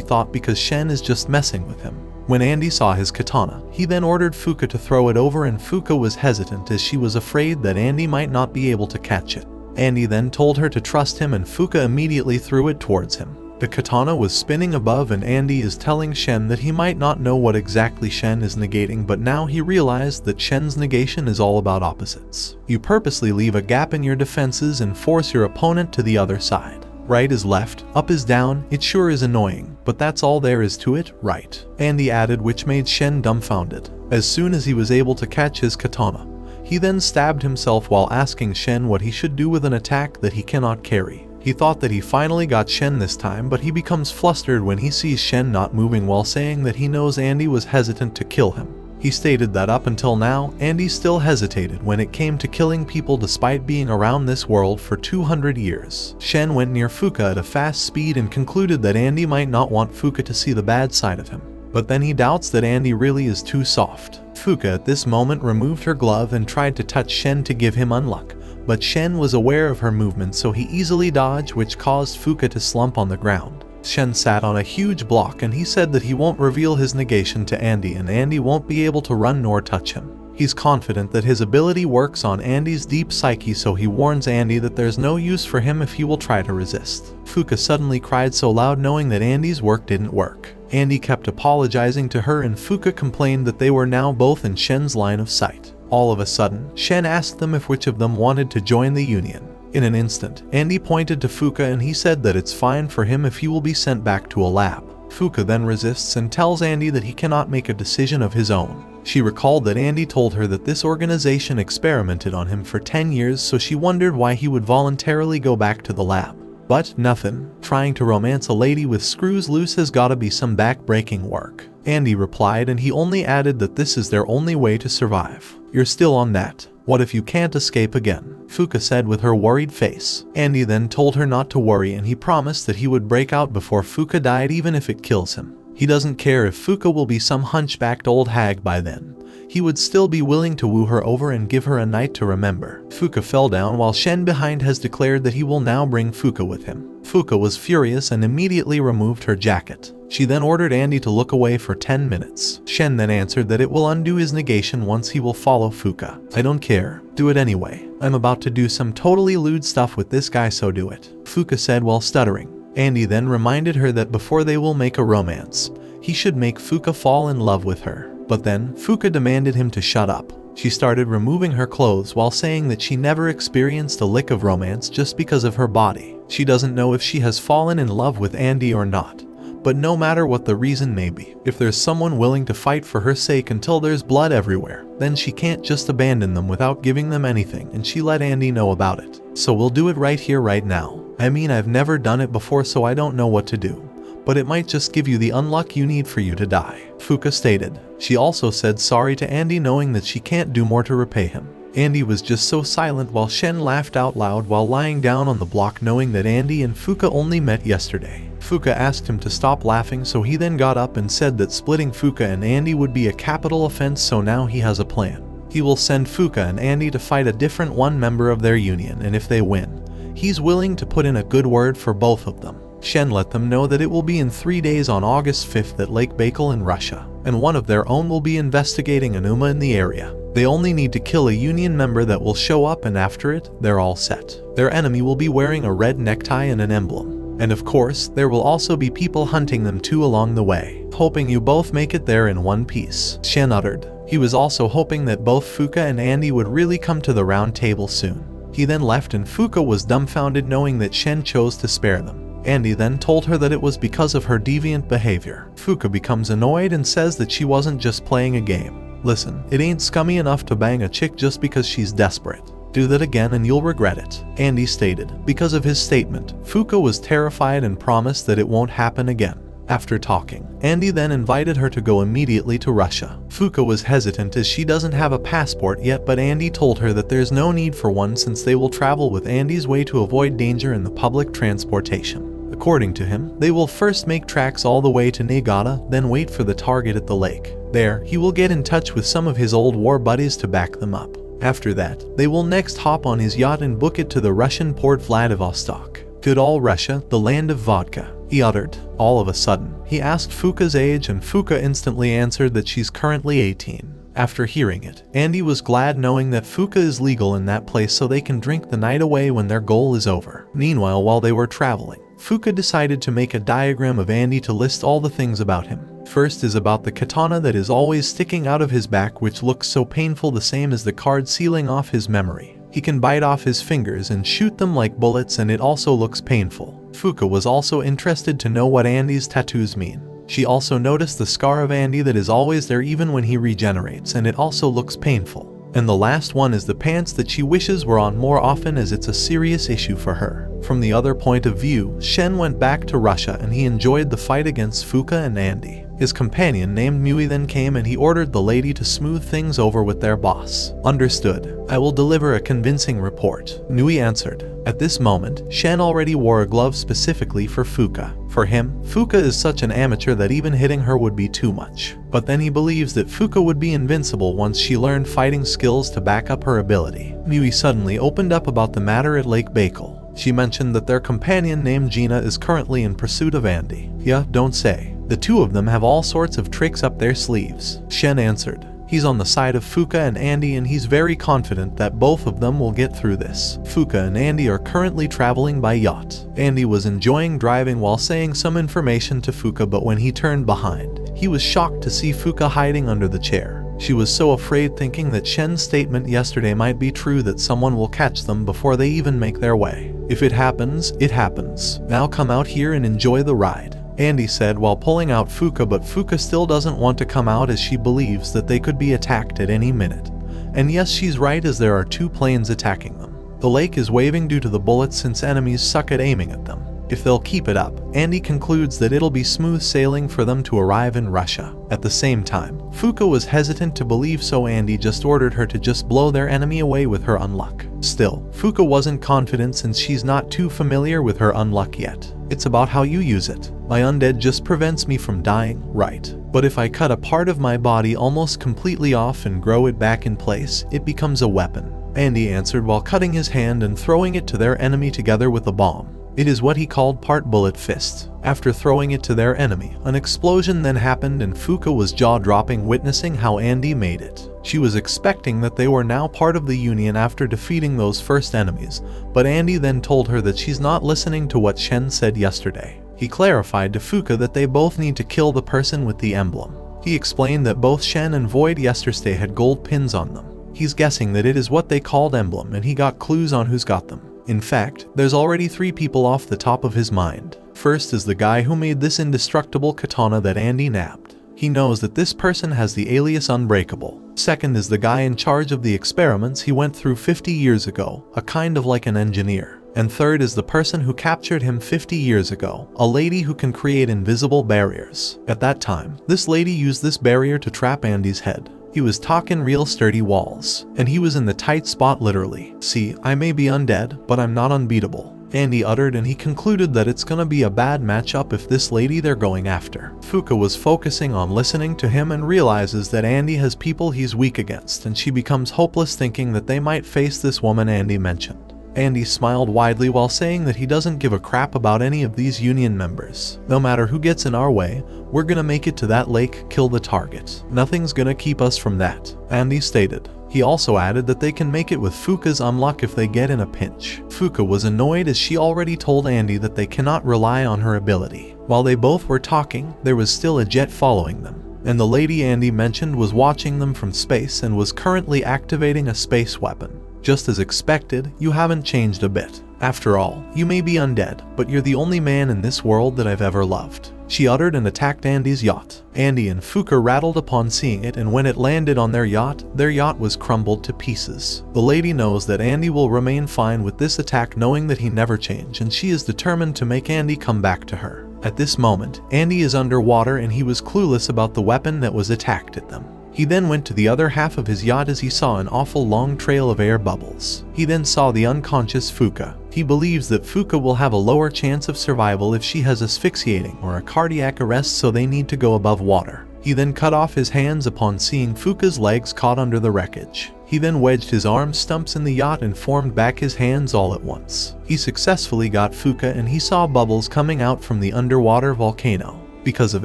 thought because Shen is just messing with him. When Andy saw his katana, he then ordered Fuka to throw it over, and Fuka was hesitant as she was afraid that Andy might not be able to catch it. Andy then told her to trust him, and Fuka immediately threw it towards him. The katana was spinning above, and Andy is telling Shen that he might not know what exactly Shen is negating, but now he realized that Shen's negation is all about opposites. You purposely leave a gap in your defenses and force your opponent to the other side. Right is left, up is down. It sure is annoying, but that's all there is to it, right? Andy added, which made Shen dumbfounded. As soon as he was able to catch his katana, he then stabbed himself while asking Shen what he should do with an attack that he cannot carry. He thought that he finally got Shen this time, but he becomes flustered when he sees Shen not moving while saying that he knows Andy was hesitant to kill him. He stated that up until now, Andy still hesitated when it came to killing people despite being around this world for 200 years. Shen went near Fuka at a fast speed and concluded that Andy might not want Fuka to see the bad side of him. But then he doubts that Andy really is too soft. Fuka at this moment removed her glove and tried to touch Shen to give him unluck. But Shen was aware of her movement, so he easily dodged, which caused Fuka to slump on the ground. Shen sat on a huge block, and he said that he won't reveal his negation to Andy, and Andy won't be able to run nor touch him. He's confident that his ability works on Andy's deep psyche, so he warns Andy that there's no use for him if he will try to resist. Fuka suddenly cried so loud knowing that Andy's work didn't work. Andy kept apologizing to her, and Fuka complained that they were now both in Shen's line of sight. All of a sudden, Shen asked them if which of them wanted to join the union. In an instant, Andy pointed to Fuka and he said that it's fine for him if he will be sent back to a lab. Fuka then resists and tells Andy that he cannot make a decision of his own. She recalled that Andy told her that this organization experimented on him for 10 years, so she wondered why he would voluntarily go back to the lab. But nothing. Trying to romance a lady with screws loose has gotta be some back-breaking work. Andy replied, and he only added that this is their only way to survive. You're still on that. What if you can't escape again? Fuka said with her worried face. Andy then told her not to worry, and he promised that he would break out before Fuka died even if it kills him. He doesn't care if Fuka will be some hunchbacked old hag by then. He would still be willing to woo her over and give her a night to remember. Fuka fell down while Shen behind has declared that he will now bring Fuka with him. Fuka was furious and immediately removed her jacket. She then ordered Andy to look away for 10 minutes. Shen then answered that it will undo his negation once he will follow Fuka. I don't care. Do it anyway. I'm about to do some totally lewd stuff with this guy, so do it. Fuka said while stuttering. Andy then reminded her that before they will make a romance, he should make Fuka fall in love with her. But then, Fuka demanded him to shut up. She started removing her clothes while saying that she never experienced a lick of romance just because of her body. She doesn't know if she has fallen in love with Andy or not. But no matter what the reason may be, if there's someone willing to fight for her sake until there's blood everywhere, then she can't just abandon them without giving them anything, and she let Andy know about it. So we'll do it right here, right now. I mean, I've never done it before, so I don't know what to do. But it might just give you the unluck you need for you to die, Fuka stated. She also said sorry to Andy, knowing that she can't do more to repay him. Andy was just so silent while Shen laughed out loud while lying down on the block, knowing that Andy and Fuka only met yesterday. Fuka asked him to stop laughing, so he then got up and said that splitting Fuka and Andy would be a capital offense, so now he has a plan. He will send Fuka and Andy to fight a different one member of their union, and if they win, he's willing to put in a good word for both of them. Shen let them know that it will be in 3 days on August 5th at Lake Baikal in Russia, and one of their own will be investigating Enuma in the area. They only need to kill a union member that will show up, and after it, they're all set. Their enemy will be wearing a red necktie and an emblem. And of course, there will also be people hunting them too along the way. Hoping you both make it there in one piece, Shen uttered. He was also hoping that both Fuka and Andy would really come to the round table soon. He then left, and Fuka was dumbfounded knowing that Shen chose to spare them. Andy then told her that it was because of her deviant behavior. Fuka becomes annoyed and says that she wasn't just playing a game. Listen, it ain't scummy enough to bang a chick just because she's desperate. Do that again and you'll regret it, Andy stated. Because of his statement, Fuka was terrified and promised that it won't happen again. After talking, Andy then invited her to go immediately to Russia. Fuka was hesitant as she doesn't have a passport yet, but Andy told her that there's no need for one since they will travel with Andy's way to avoid danger in the public transportation. According to him, they will first make tracks all the way to Niigata, then wait for the target at the lake. There, he will get in touch with some of his old war buddies to back them up. After that, they will next hop on his yacht and book it to the Russian port Vladivostok. Good old Russia, the land of vodka, he uttered. All of a sudden, he asked Fuka's age and Fuka instantly answered that she's currently 18. After hearing it, Andy was glad knowing that Fuka is legal in that place so they can drink the night away when their goal is over. Meanwhile, while they were traveling, Fuka decided to make a diagram of Andy to list all the things about him. First is about the katana that is always sticking out of his back, which looks so painful, the same as the card sealing off his memory. He can bite off his fingers and shoot them like bullets, and it also looks painful. Fuka was also interested to know what Andy's tattoos mean. She also noticed the scar of Andy that is always there even when he regenerates, and it also looks painful. And the last one is the pants that she wishes were on more often, as it's a serious issue for her. From the other point of view, Shen went back to Russia and he enjoyed the fight against Fuka and Andy. His companion named Mui then came and he ordered the lady to smooth things over with their boss. Understood. I will deliver a convincing report, Nui answered. At this moment, Shen already wore a glove specifically for Fuka. For him, Fuka is such an amateur that even hitting her would be too much. But then he believes that Fuka would be invincible once she learned fighting skills to back up her ability. Mui suddenly opened up about the matter at Lake Bakel. She mentioned that their companion named Gina is currently in pursuit of Andy. Yeah, don't say. The two of them have all sorts of tricks up their sleeves, Shen answered. He's on the side of Fuka and Andy and he's very confident that both of them will get through this. Fuka and Andy are currently traveling by yacht. Andy was enjoying driving while saying some information to Fuka, but when he turned behind, he was shocked to see Fuka hiding under the chair. She was so afraid, thinking that Shen's statement yesterday might be true, that someone will catch them before they even make their way. If it happens, it happens. Now come out here and enjoy the ride, Andy said while pulling out Fuka, but Fuka still doesn't want to come out as she believes that they could be attacked at any minute. And yes, she's right, as there are two planes attacking them. The lake is waving due to the bullets since enemies suck at aiming at them. If they'll keep it up, Andy concludes that it'll be smooth sailing for them to arrive in Russia. At the same time, Fuka was hesitant to believe, so Andy just ordered her to just blow their enemy away with her Unluck. Still, Fuka wasn't confident since she's not too familiar with her Unluck yet. It's about how you use it. My Undead just prevents me from dying, right? But if I cut a part of my body almost completely off and grow it back in place, it becomes a weapon, Andy answered while cutting his hand and throwing it to their enemy together with a bomb. It is what he called part bullet fist. After throwing it to their enemy, an explosion then happened and Fuka was jaw-dropping witnessing how Andy made it. She was expecting that they were now part of the Union after defeating those first enemies, but Andy then told her that she's not listening to what Shen said yesterday. He clarified to Fuka that they both need to kill the person with the emblem. He explained that both Shen and Void yesterday had gold pins on them. He's guessing that it is what they called emblem, and he got clues on who's got them. In fact, there's already 3 people off the top of his mind. First is the guy who made this indestructible katana that Andy nabbed. He knows that this person has the alias Unbreakable. Second is the guy in charge of the experiments he went through 50 years ago, a kind of like an engineer. And third is the person who captured him 50 years ago, a lady who can create invisible barriers. At that time, this lady used this barrier to trap Andy's head. He was talking real sturdy walls, and he was in the tight spot literally. See, I may be undead, but I'm not unbeatable, Andy uttered, and he concluded that it's gonna be a bad matchup if this lady they're going after. Fuka was focusing on listening to him and realizes that Andy has people he's weak against, and she becomes hopeless thinking that they might face this woman Andy mentioned. Andy smiled widely while saying that he doesn't give a crap about any of these Union members. No matter who gets in our way, we're gonna make it to that lake, kill the target. Nothing's gonna keep us from that, Andy stated. He also added that they can make it with Fuka's Unluck if they get in a pinch. Fuka was annoyed as she already told Andy that they cannot rely on her ability. While they both were talking, there was still a jet following them, and the lady Andy mentioned was watching them from space and was currently activating a space weapon. Just as expected, you haven't changed a bit. After all, you may be undead, but you're the only man in this world that I've ever loved, she uttered and attacked Andy's yacht. Andy and Fuka rattled upon seeing it, and when it landed on their yacht was crumbled to pieces. The lady knows that Andy will remain fine with this attack, knowing that he never changed, and she is determined to make Andy come back to her. At this moment, Andy is underwater and he was clueless about the weapon that was attacked at them. He then went to the other half of his yacht as he saw an awful long trail of air bubbles. He then saw the unconscious Fuka. He believes that Fuka will have a lower chance of survival if she has asphyxiating or a cardiac arrest, so they need to go above water. He then cut off his hands upon seeing Fuka's legs caught under the wreckage. He then wedged his arm stumps in the yacht and formed back his hands all at once. He successfully got Fuka and he saw bubbles coming out from the underwater volcano. Because of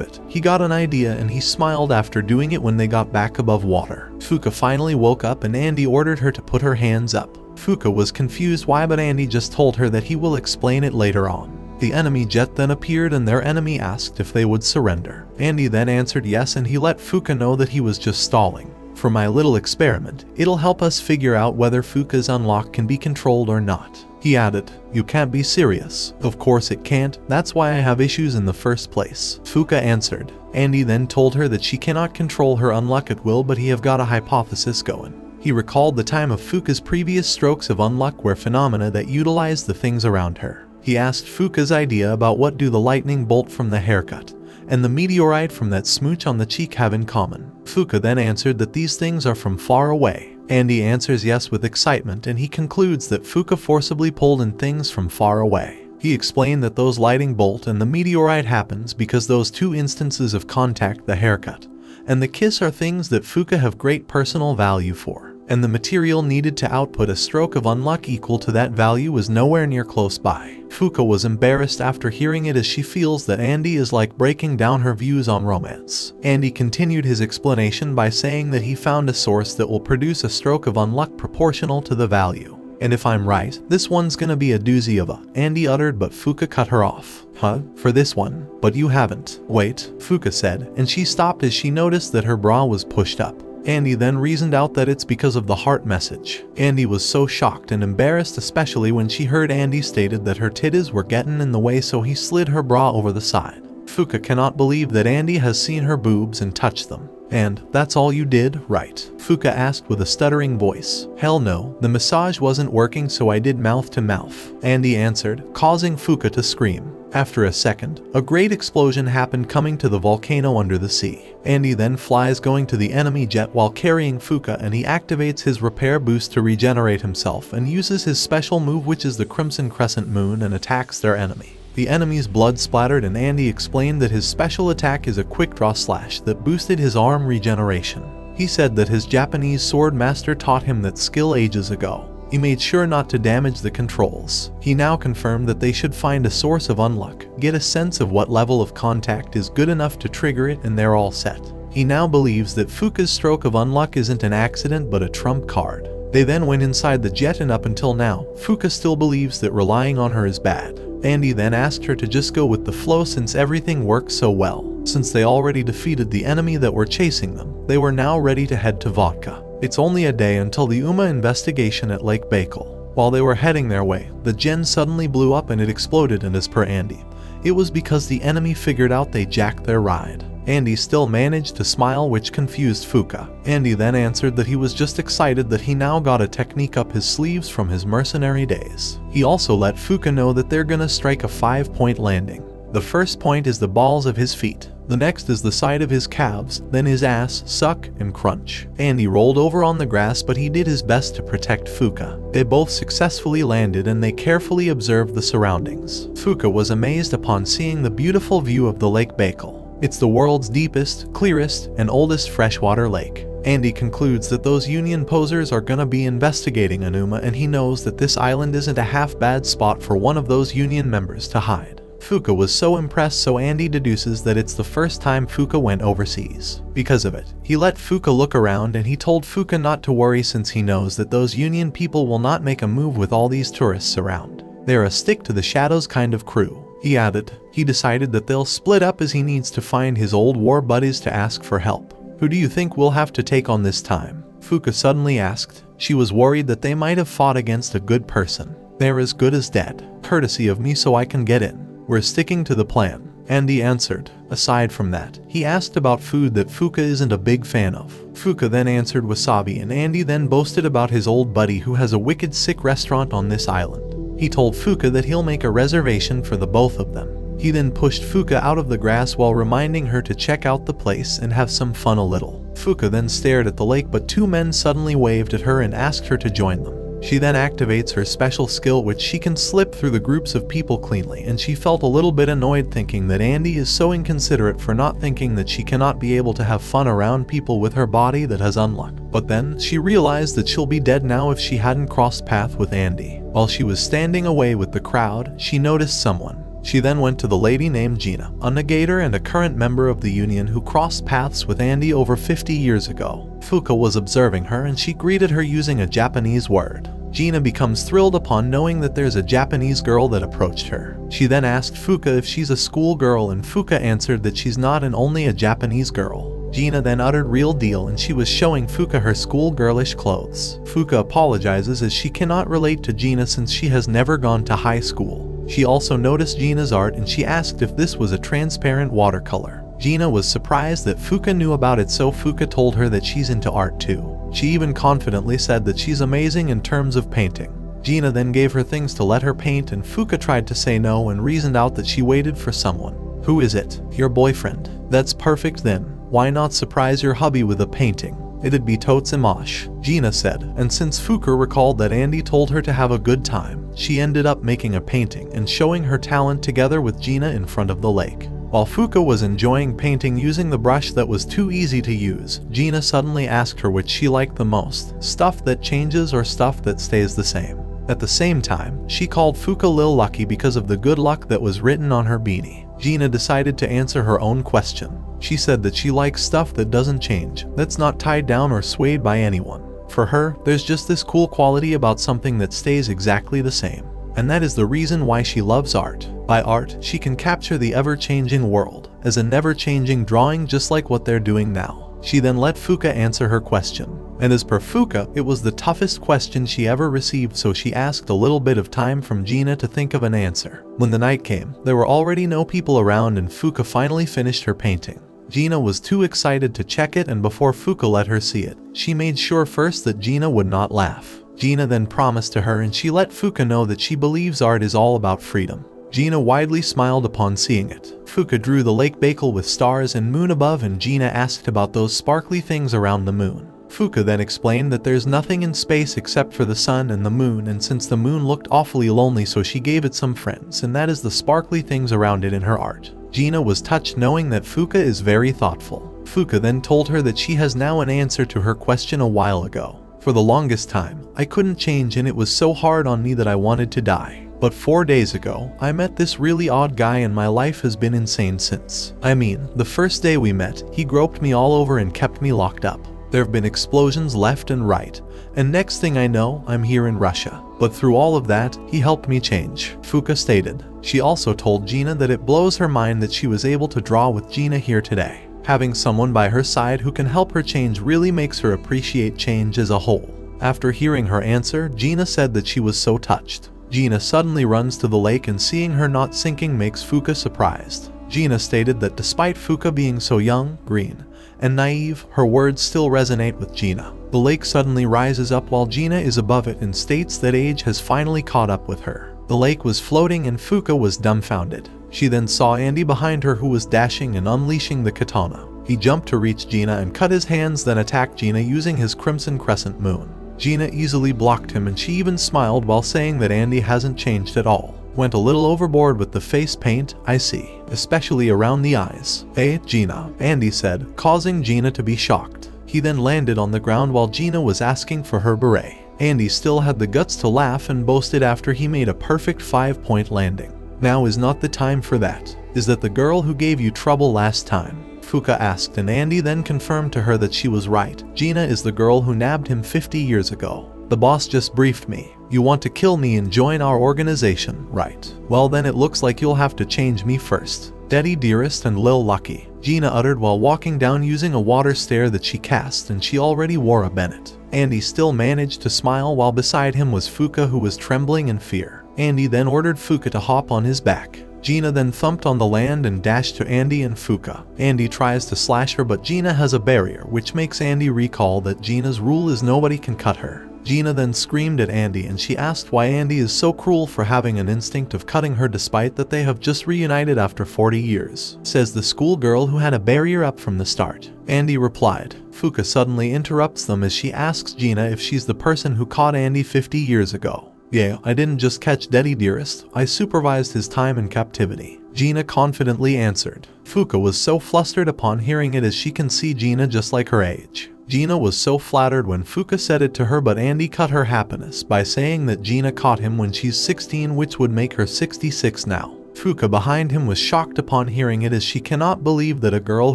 it, he got an idea and he smiled after doing it when they got back above water. Fuka finally woke up and Andy ordered her to put her hands up. Fuka was confused why, but Andy just told her that he will explain it later on. The enemy jet then appeared and their enemy asked if they would surrender. Andy then answered yes and he let Fuka know that he was just stalling. For my little experiment, it'll help us figure out whether Fuka's unlock can be controlled or not. He added, "You can't be serious." "Of course it can't, that's why I have issues in the first place," Fuka answered. Andy then told her that she cannot control her unluck at will, but he have got a hypothesis going. He recalled the time of Fuka's previous strokes of unluck were phenomena that utilized the things around her. He asked Fuka's idea about what do the lightning bolt from the haircut and the meteorite from that smooch on the cheek have in common. Fuka then answered that these things are from far away. Andy answers yes with excitement and he concludes that Fuka forcibly pulled in things from far away. He explained that those lightning bolt and the meteorite happens because those two instances of contact, the haircut and the kiss, are things that Fuka have great personal value for, and the material needed to output a stroke of unluck equal to that value was nowhere near close by. Fuka was embarrassed after hearing it as she feels that Andy is like breaking down her views on romance. Andy continued his explanation by saying that he found a source that will produce a stroke of unluck proportional to the value. "And if I'm right, this one's gonna be a doozy of a," Andy uttered, but Fuka cut her off. "Huh? For this one? But you haven't." "Wait," Fuka said, and she stopped as she noticed that her bra was pushed up. Andy then reasoned out that it's because of the heart message. Andy was so shocked and embarrassed, especially when she heard Andy stated that her titties were getting in the way, so he slid her bra over the side. Fuka cannot believe that Andy has seen her boobs and touched them. "And that's all you did, right?" Fuka asked with a stuttering voice. "Hell no, the massage wasn't working, so I did mouth to mouth," Andy answered, causing Fuka to scream. After a second, a great explosion happened coming to the volcano under the sea. Andy then flies going to the enemy jet while carrying Fuka, and he activates his repair boost to regenerate himself and uses his special move, which is the Crimson Crescent Moon, and attacks their enemy. The enemy's blood splattered and Andy explained that his special attack is a quick draw slash that boosted his arm regeneration. He said that his Japanese sword master taught him that skill ages ago. He made sure not to damage the controls. He now confirmed that they should find a source of unluck, get a sense of what level of contact is good enough to trigger it, and they're all set. He now believes that Fuka's stroke of unluck isn't an accident but a trump card. They then went inside the jet, and up until now, Fuka still believes that relying on her is bad. Andy then asked her to just go with the flow since everything works so well. Since they already defeated the enemy that were chasing them, they were now ready to head to Vodka. It's only a day until the UMA investigation at Lake Baikal. While they were heading their way, the gen suddenly blew up and it exploded, and as per Andy, it was because the enemy figured out they jacked their ride. Andy still managed to smile, which confused Fuka. Andy then answered that he was just excited that he now got a technique up his sleeves from his mercenary days. He also let Fuka know that they're gonna strike a 5-point landing. The first point is the balls of his feet. The next is the side of his calves, then his ass, suck, and crunch. Andy rolled over on the grass, but he did his best to protect Fuka. They both successfully landed and they carefully observed the surroundings. Fuka was amazed upon seeing the beautiful view of the Lake Baikal. It's the world's deepest, clearest, and oldest freshwater lake. Andy concludes that those Union posers are gonna be investigating Anuma, and he knows that this island isn't a half-bad spot for one of those Union members to hide. Fuka was so impressed, so Andy deduces that it's the first time Fuka went overseas. Because of it, he let Fuka look around and he told Fuka not to worry since he knows that those Union people will not make a move with all these tourists around. They're a stick to the shadows kind of crew. He added, he decided that they'll split up as he needs to find his old war buddies to ask for help. "Who do you think we'll have to take on this time?" Fuka suddenly asked. She was worried that they might have fought against a good person. "They're as good as dead. Courtesy of me so I can get in. We're sticking to the plan," Andy answered. Aside from that, he asked about food that Fuka isn't a big fan of. Fuka then answered wasabi, and Andy then boasted about his old buddy who has a wicked sick restaurant on this island. He told Fuka that he'll make a reservation for the both of them. He then pushed Fuka out of the grass while reminding her to check out the place and have some fun a little. Fuka then stared at the lake, but two men suddenly waved at her and asked her to join them. She then activates her special skill, which she can slip through the groups of people cleanly, and she felt a little bit annoyed thinking that Andy is so inconsiderate for not thinking that she cannot be able to have fun around people with her body that has Unluck. But then, she realized that she'll be dead now if she hadn't crossed path with Andy. While she was standing away with the crowd, she noticed someone. She then went to the lady named Gina, a negator and a current member of the Union who crossed paths with Andy over 50 years ago. Fuka was observing her and she greeted her using a Japanese word. Gina becomes thrilled upon knowing that there's a Japanese girl that approached her. She then asked Fuka if she's a schoolgirl, and Fuka answered that she's not and only a Japanese girl. Gina then uttered real deal and she was showing Fuka her schoolgirlish clothes. Fuka apologizes as she cannot relate to Gina since she has never gone to high school. She also noticed Gina's art and she asked if this was a transparent watercolor. Gina was surprised that Fuka knew about it, so Fuka told her that she's into art too. She even confidently said that she's amazing in terms of painting. Gina then gave her things to let her paint and Fuka tried to say no and reasoned out that she waited for someone. Who is it? Your boyfriend. That's perfect then. Why not surprise your hubby with a painting? It'd be totes emosh, Gina said, and since Fuka recalled that Andy told her to have a good time, she ended up making a painting and showing her talent together with Gina in front of the lake. While Fuka was enjoying painting using the brush that was too easy to use, Gina suddenly asked her which she liked the most, stuff that changes or stuff that stays the same. At the same time, she called Fuka Lil Lucky because of the good luck that was written on her beanie. Gina decided to answer her own question. She said that she likes stuff that doesn't change, that's not tied down or swayed by anyone. For her, there's just this cool quality about something that stays exactly the same. And that is the reason why she loves art. By art, she can capture the ever-changing world, as a never-changing drawing just like what they're doing now. She then let Fuka answer her question. And as per Fuka, it was the toughest question she ever received, so she asked a little bit of time from Gina to think of an answer. When the night came, there were already no people around and Fuka finally finished her painting. Gina was too excited to check it, and before Fuka let her see it, she made sure first that Gina would not laugh. Gina then promised to her and she let Fuka know that she believes art is all about freedom. Gina widely smiled upon seeing it. Fuka drew the lake Bakel with stars and moon above, and Gina asked about those sparkly things around the moon. Fuka then explained that there's nothing in space except for the sun and the moon, and since the moon looked awfully lonely, so she gave it some friends, and that is the sparkly things around it in her art. Gina was touched knowing that Fuka is very thoughtful. Fuka then told her that she has now an answer to her question a while ago. For the longest time, I couldn't change and it was so hard on me that I wanted to die. But 4 days ago, I met this really odd guy and my life has been insane since. I mean, the first day we met, he groped me all over and kept me locked up. There have been explosions left and right, and next thing I know, I'm here in Russia. But through all of that, he helped me change, Fuka stated. She also told Gina that it blows her mind that she was able to draw with Gina here today. Having someone by her side who can help her change really makes her appreciate change as a whole. After hearing her answer, Gina said that she was so touched. Gina suddenly runs to the lake and seeing her not sinking makes Fuka surprised. Gina stated that despite Fuka being so young, green, and naive, her words still resonate with Gina. The lake suddenly rises up while Gina is above it and states that age has finally caught up with her. The lake was floating and Fuka was dumbfounded. She then saw Andy behind her who was dashing and unleashing the katana. He jumped to reach Gina and cut his hands, then attacked Gina using his crimson crescent moon. Gina easily blocked him and she even smiled while saying that Andy hasn't changed at all. Went a little overboard with the face paint, I see, especially around the eyes. Hey, Gina, Andy said, causing Gina to be shocked. He then landed on the ground while Gina was asking for her beret. Andy still had the guts to laugh and boasted after he made a perfect 5-point landing. Now is not the time for that. Is that the girl who gave you trouble last time? Fuka asked, and Andy then confirmed to her that she was right. Gina is the girl who nabbed him 50 years ago. The boss just briefed me. You want to kill me and join our organization, right? Well then it looks like you'll have to change me first. Daddy Dearest and Lil Lucky, Gina uttered while walking down using a water stare that she cast, and she already wore a Bennett. Andy still managed to smile while beside him was Fuka who was trembling in fear. Andy then ordered Fuka to hop on his back. Gina then thumped on the land and dashed to Andy and Fuka. Andy tries to slash her but Gina has a barrier which makes Andy recall that Gina's rule is nobody can cut her. Gina then screamed at Andy and she asked why Andy is so cruel for having an instinct of cutting her despite that they have just reunited after 40 years, says the schoolgirl who had a barrier up from the start. Andy replied. Fuka suddenly interrupts them as she asks Gina if she's the person who caught Andy 50 years ago. Yeah, I didn't just catch Daddy Dearest, I supervised his time in captivity, Gina confidently answered. Fuka was so flustered upon hearing it as she can see Gina just like her age. Gina was so flattered when Fuka said it to her, but Andy cut her happiness by saying that Gina caught him when she's 16, which would make her 66 now. Fuka behind him was shocked upon hearing it as she cannot believe that a girl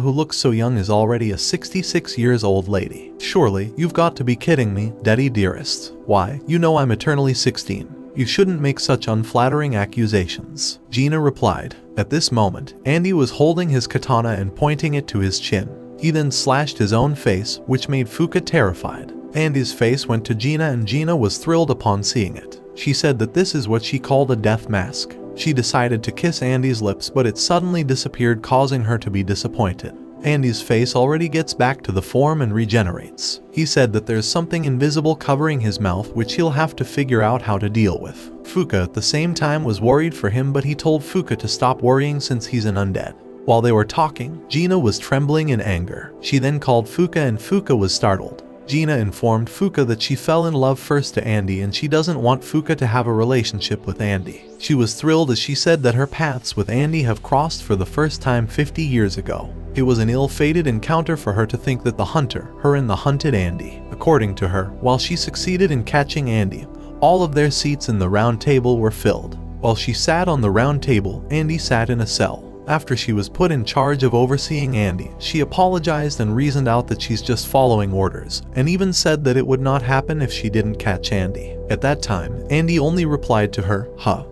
who looks so young is already a 66 years old lady. Surely, you've got to be kidding me, Daddy Dearest. Why, you know I'm eternally 16. You shouldn't make such unflattering accusations, Gina replied. At this moment, Andy was holding his katana and pointing it to his chin. He then slashed his own face, which made Fuka terrified. Andy's face went to Gina and Gina was thrilled upon seeing it. She said that this is what she called a death mask. She decided to kiss Andy's lips, but it suddenly disappeared, causing her to be disappointed. Andy's face already gets back to the form and regenerates. He said that there's something invisible covering his mouth which he'll have to figure out how to deal with. Fuka at the same time was worried for him, but he told Fuka to stop worrying since he's an undead. While they were talking, Gina was trembling in anger. She then called Fuka and Fuka was startled. Gina informed Fuka that she fell in love first to Andy and she doesn't want Fuka to have a relationship with Andy. She was thrilled as she said that her paths with Andy have crossed for the first time 50 years ago. It was an ill-fated encounter for her to think that the hunter, her and the hunted Andy. According to her, while she succeeded in catching Andy, all of their seats in the round table were filled. While she sat on the round table, Andy sat in a cell. After she was put in charge of overseeing Andy, she apologized and reasoned out that she's just following orders, and even said that it would not happen if she didn't catch Andy. At that time, Andy only replied to her,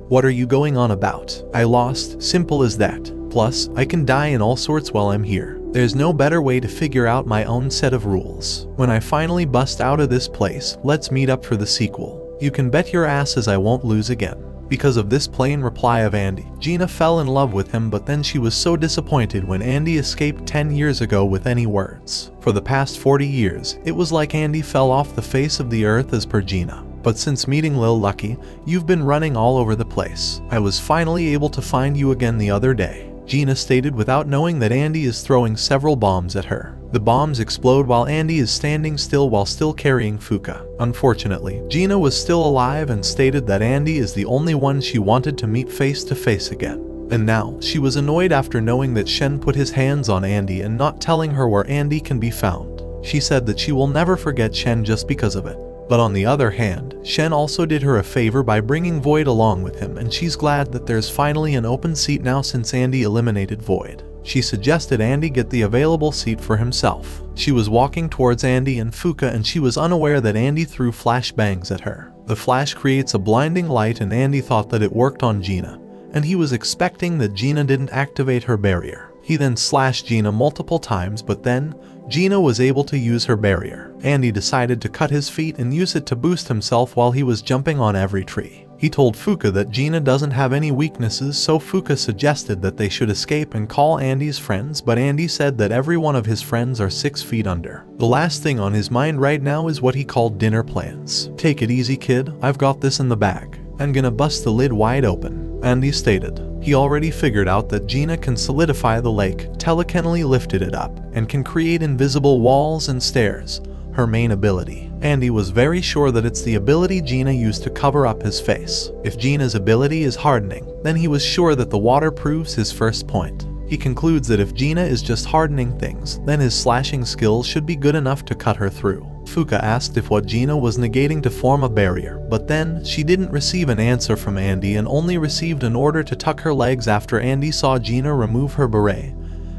what are you going on about? I lost, simple as that. Plus, I can die in all sorts while I'm here. There's no better way to figure out my own set of rules. When I finally bust out of this place, let's meet up for the sequel. You can bet your asses I won't lose again. Because of this plain reply of Andy, Gina fell in love with him, but then she was so disappointed when Andy escaped 10 years ago with any words. For the past 40 years, it was like Andy fell off the face of the earth as per Gina. But since meeting Lil Lucky, you've been running all over the place. I was finally able to find you again the other day, Gina stated without knowing that Andy is throwing several bombs at her. The bombs explode while Andy is standing still while still carrying Fuka. Unfortunately, Gina was still alive and stated that Andy is the only one she wanted to meet face to face again. And now, she was annoyed after knowing that Shen put his hands on Andy and not telling her where Andy can be found. She said that she will never forget Shen just because of it. But on the other hand, Shen also did her a favor by bringing Void along with him, and she's glad that there's finally an open seat now since Andy eliminated Void. She suggested Andy get the available seat for himself. She was walking towards Andy and Fuka and she was unaware that Andy threw flashbangs at her. The flash creates a blinding light and Andy thought that it worked on Gina, and he was expecting that Gina didn't activate her barrier. He then slashed Gina multiple times, but then Gina was able to use her barrier. Andy decided to cut his feet and use it to boost himself while he was jumping on every tree. He told Fuka that Gina doesn't have any weaknesses, so Fuka suggested that they should escape and call Andy's friends, but Andy said that every one of his friends are 6 feet under. The last thing on his mind right now is what he called dinner plans. Take it easy, kid, I've got this in the bag. I'm gonna bust the lid wide open, Andy stated. He already figured out that Gina can solidify the lake, telekinetically lifted it up, and can create invisible walls and stairs, her main ability. Andy was very sure that it's the ability Gina used to cover up his face. If Gina's ability is hardening, then he was sure that the water proves his first point. He concludes that if Gina is just hardening things, then his slashing skills should be good enough to cut her through. Fuka asked if what Gina was negating to form a barrier, but then she didn't receive an answer from Andy and only received an order to tuck her legs after Andy saw Gina remove her beret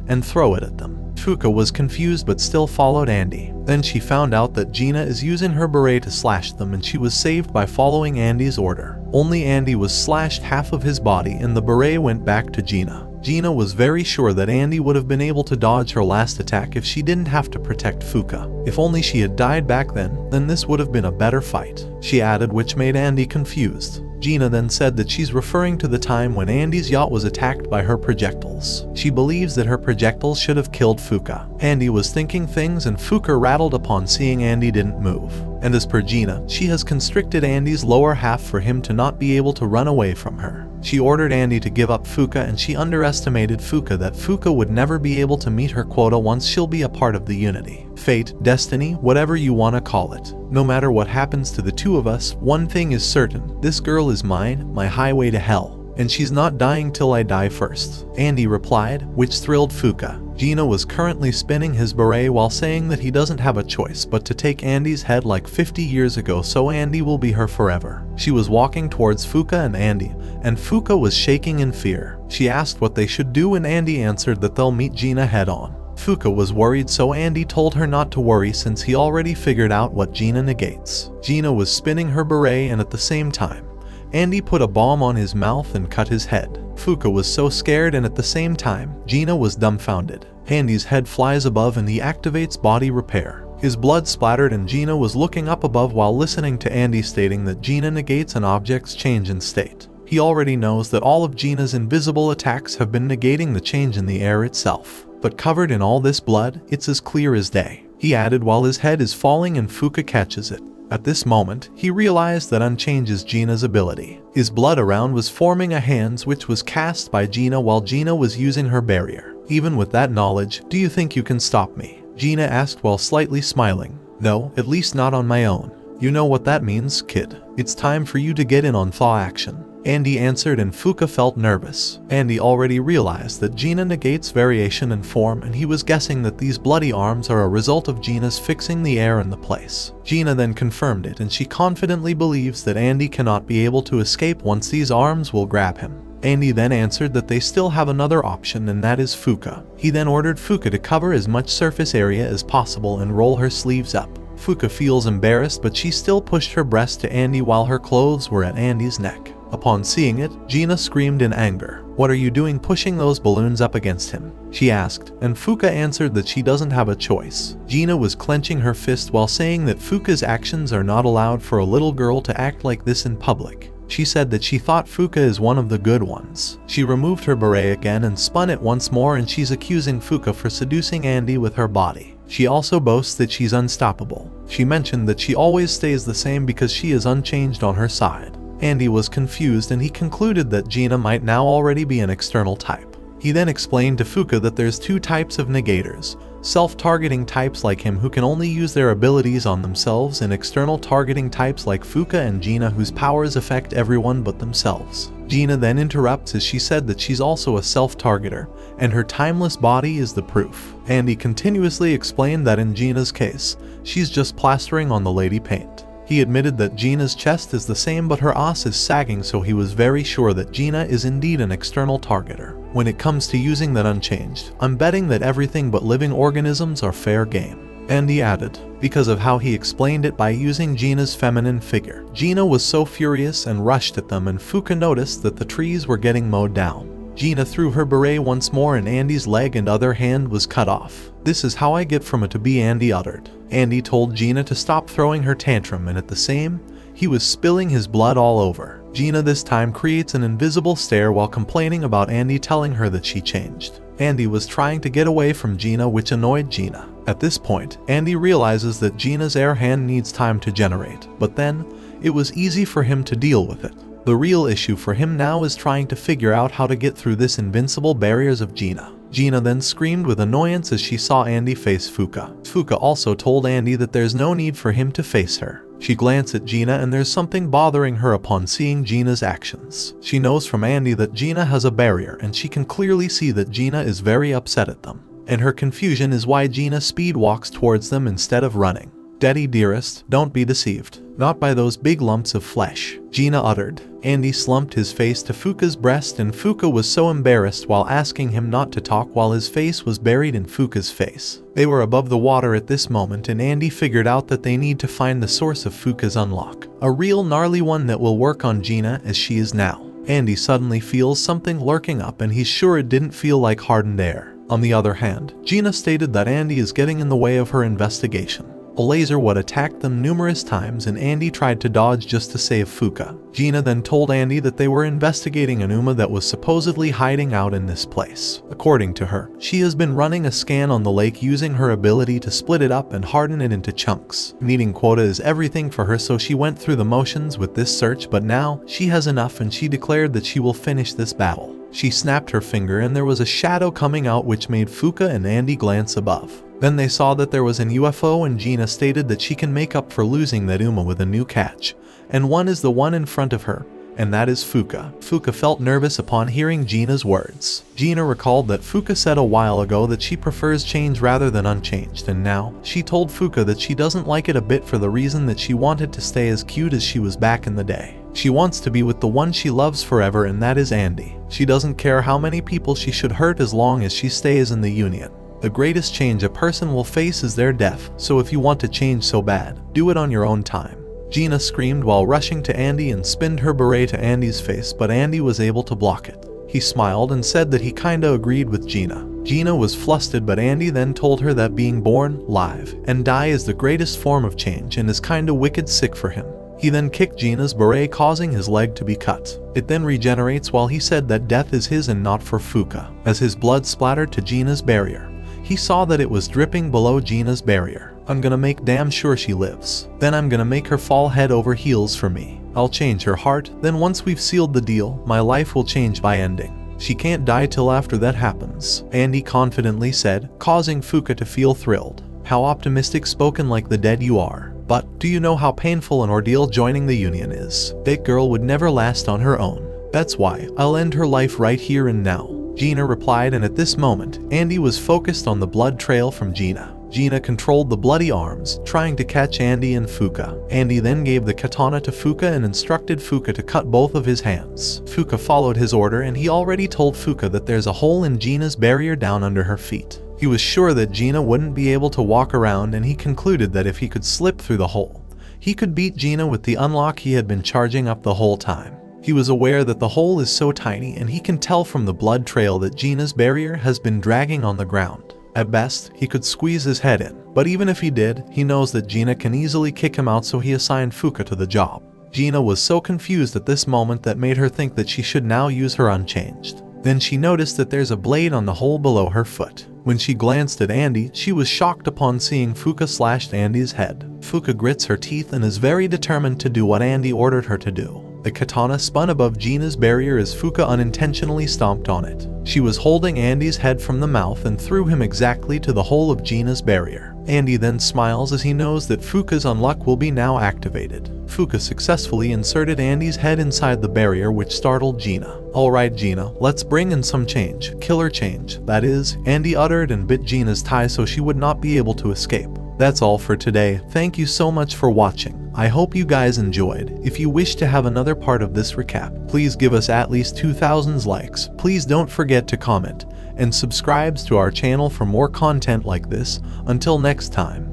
and throw it at them. Fuka was confused but still followed Andy. Then she found out that Gina is using her beret to slash them and she was saved by following Andy's order. Only Andy was slashed half of his body and the beret went back to Gina. Gina was very sure that Andy would have been able to dodge her last attack if she didn't have to protect Fuka. If only she had died back then this would have been a better fight, she added, which made Andy confused. Gina then said that she's referring to the time when Andy's yacht was attacked by her projectiles. She believes that her projectiles should have killed Fuka. Andy was thinking things and Fuka rattled upon seeing Andy didn't move. And as per Gina, she has constricted Andy's lower half for him to not be able to run away from her. She ordered Andy to give up Fuka, and she underestimated Fuka that Fuka would never be able to meet her quota once she'll be a part of the unity. Fate, destiny, whatever you want to call it. No matter what happens to the two of us, one thing is certain. This girl is mine, my highway to hell. And she's not dying till I die first. Andy replied, which thrilled Fuka. Gina was currently spinning his beret while saying that he doesn't have a choice but to take Andy's head like 50 years ago, so Andy will be her forever. She was walking towards Fuka and Andy, and Fuka was shaking in fear. She asked what they should do, and Andy answered that they'll meet Gina head on. Fuka was worried, so Andy told her not to worry since he already figured out what Gina negates. Gina was spinning her beret, and at the same time, Andy put a bomb on his mouth and cut his head. Fuka was so scared, and at the same time, Gina was dumbfounded. Andy's head flies above and he activates body repair. His blood splattered, and Gina was looking up above while listening to Andy stating that Gina negates an object's change in state. He already knows that all of Gina's invisible attacks have been negating the change in the air itself. But covered in all this blood, it's as clear as day. He added while his head is falling and Fuka catches it. At this moment, he realized that Unchange is Gina's ability. His blood around was forming a hands which was cast by Gina while Gina was using her barrier. Even with that knowledge, do you think you can stop me? Gina asked while slightly smiling. No, at least not on my own. You know what that means, kid. It's time for you to get in on thaw action. Andy answered, and Fuka felt nervous. Andy already realized that Gina negates variation in form, and he was guessing that these bloody arms are a result of Gina's fixing the air in the place. Gina then confirmed it, and she confidently believes that Andy cannot be able to escape once these arms will grab him. Andy then answered that they still have another option, and that is Fuka. He then ordered Fuka to cover as much surface area as possible and roll her sleeves up. Fuka feels embarrassed, but she still pushed her breast to Andy while her clothes were at Andy's neck. Upon seeing it, Gina screamed in anger. What are you doing pushing those balloons up against him? She asked, and Fuka answered that she doesn't have a choice. Gina was clenching her fist while saying that Fuka's actions are not allowed for a little girl to act like this in public. She said that she thought Fuka is one of the good ones. She removed her beret again and spun it once more, and she's accusing Fuka for seducing Andy with her body. She also boasts that she's unstoppable. She mentioned that she always stays the same because she is unchanged on her side. Andy was confused, and he concluded that Gina might now already be an external type. He then explained to Fuka that there's two types of negators. Self-targeting types like him who can only use their abilities on themselves, and external targeting types like Fuka and Gina whose powers affect everyone but themselves. Gina then interrupts as she said that she's also a self-targeter, and her timeless body is the proof. Andy continuously explained that in Gina's case, she's just plastering on the lady paint. He admitted that Gina's chest is the same, but her ass is sagging, so he was very sure that Gina is indeed an external targeter. When it comes to using that unchanged, I'm betting that everything but living organisms are fair game. Andy added, because of how he explained it by using Gina's feminine figure. Gina was so furious and rushed at them, and Fuka noticed that the trees were getting mowed down. Gina threw her beret once more, and Andy's leg and other hand was cut off. This is how I get from a to be, Andy uttered. Andy told Gina to stop throwing her tantrum, and at the same, he was spilling his blood all over. Gina this time creates an invisible stare while complaining about Andy telling her that she changed. Andy was trying to get away from Gina, which annoyed Gina. At this point, Andy realizes that Gina's air hand needs time to generate, but then, it was easy for him to deal with it. The real issue for him now is trying to figure out how to get through this invincible barriers of Gina. Gina then screamed with annoyance as she saw Andy face Fuka. Fuka also told Andy that there's no need for him to face her. She glanced at Gina, and there's something bothering her upon seeing Gina's actions. She knows from Andy that Gina has a barrier, and she can clearly see that Gina is very upset at them. And her confusion is why Gina speed walks towards them instead of running. Daddy dearest, don't be deceived. Not by those big lumps of flesh, Gina uttered. Andy slumped his face to Fuka's breast, and Fuka was so embarrassed while asking him not to talk while his face was buried in Fuka's face. They were above the water at this moment, and Andy figured out that they need to find the source of Fuka's unlock. A real gnarly one that will work on Gina as she is now. Andy suddenly feels something lurking up, and he's sure it didn't feel like hardened air. On the other hand, Gina stated that Andy is getting in the way of her investigation. A laser would attack them numerous times and Andy tried to dodge just to save Fuka. Gina then told Andy that they were investigating an Uma that was supposedly hiding out in this place. According to her, she has been running a scan on the lake using her ability to split it up and harden it into chunks. Needing quota is everything for her, so she went through the motions with this search, but now she has enough and she declared that she will finish this battle. She snapped her finger and there was a shadow coming out which made Fuka and Andy glance above. Then they saw that there was an UFO and Gina stated that she can make up for losing that Uma with a new catch. And one is the one in front of her, and that is Fuka. Fuka felt nervous upon hearing Gina's words. Gina recalled that Fuka said a while ago that she prefers change rather than unchanged, and now she told Fuka that she doesn't like it a bit for the reason that she wanted to stay as cute as she was back in the day. She wants to be with the one she loves forever, and that is Andy. She doesn't care how many people she should hurt as long as she stays in the Union. The greatest change a person will face is their death, so if you want to change so bad, do it on your own time. Gina screamed while rushing to Andy and spinned her beret to Andy's face, but Andy was able to block it. He smiled and said that he kinda agreed with Gina. Gina was flustered, but Andy then told her that being born, live, and die is the greatest form of change and is kinda wicked sick for him. He then kicked Gina's beret, causing his leg to be cut. It then regenerates while he said that death is his and not for Fuka. As his blood splattered to Gina's barrier, he saw that it was dripping below Gina's barrier. I'm gonna make damn sure she lives. Then I'm gonna make her fall head over heels for me. I'll change her heart, then once we've sealed the deal, my life will change by ending. She can't die till after that happens, Andy confidently said, causing Fuka to feel thrilled. How optimistic, spoken like the dead you are. But, do you know how painful an ordeal joining the Union is? That girl would never last on her own. That's why I'll end her life right here and now. Gina replied, and at this moment, Andy was focused on the blood trail from Gina. Gina controlled the bloody arms, trying to catch Andy and Fuka. Andy then gave the katana to Fuka and instructed Fuka to cut both of his hands. Fuka followed his order, and he already told Fuka that there's a hole in Gina's barrier down under her feet. He was sure that Gina wouldn't be able to walk around, and he concluded that if he could slip through the hole, he could beat Gina with the unlock he had been charging up the whole time. He was aware that the hole is so tiny, and he can tell from the blood trail that Gina's barrier has been dragging on the ground. At best, he could squeeze his head in, but even if he did, he knows that Gina can easily kick him out, so he assigned Fuka to the job. Gina was so confused at this moment that made her think that she should now use her unchanged. Then she noticed that there's a blade on the hole below her foot. When she glanced at Andy, she was shocked upon seeing Fuka slashed Andy's head. Fuka grits her teeth and is very determined to do what Andy ordered her to do. The katana spun above Gina's barrier as Fuka unintentionally stomped on it. She was holding Andy's head from the mouth and threw him exactly to the hole of Gina's barrier. Andy then smiles as he knows that Fuka's unluck will be now activated. Fuka successfully inserted Andy's head inside the barrier, which startled Gina. Alright Gina, let's bring in some change. Killer change, that is, Andy uttered and bit Gina's tie so she would not be able to escape. That's all for today. Thank you so much for watching. I hope you guys enjoyed. If you wish to have another part of this recap, please give us at least 2,000 likes. Please don't forget to comment and subscribe to our channel for more content like this. Until next time.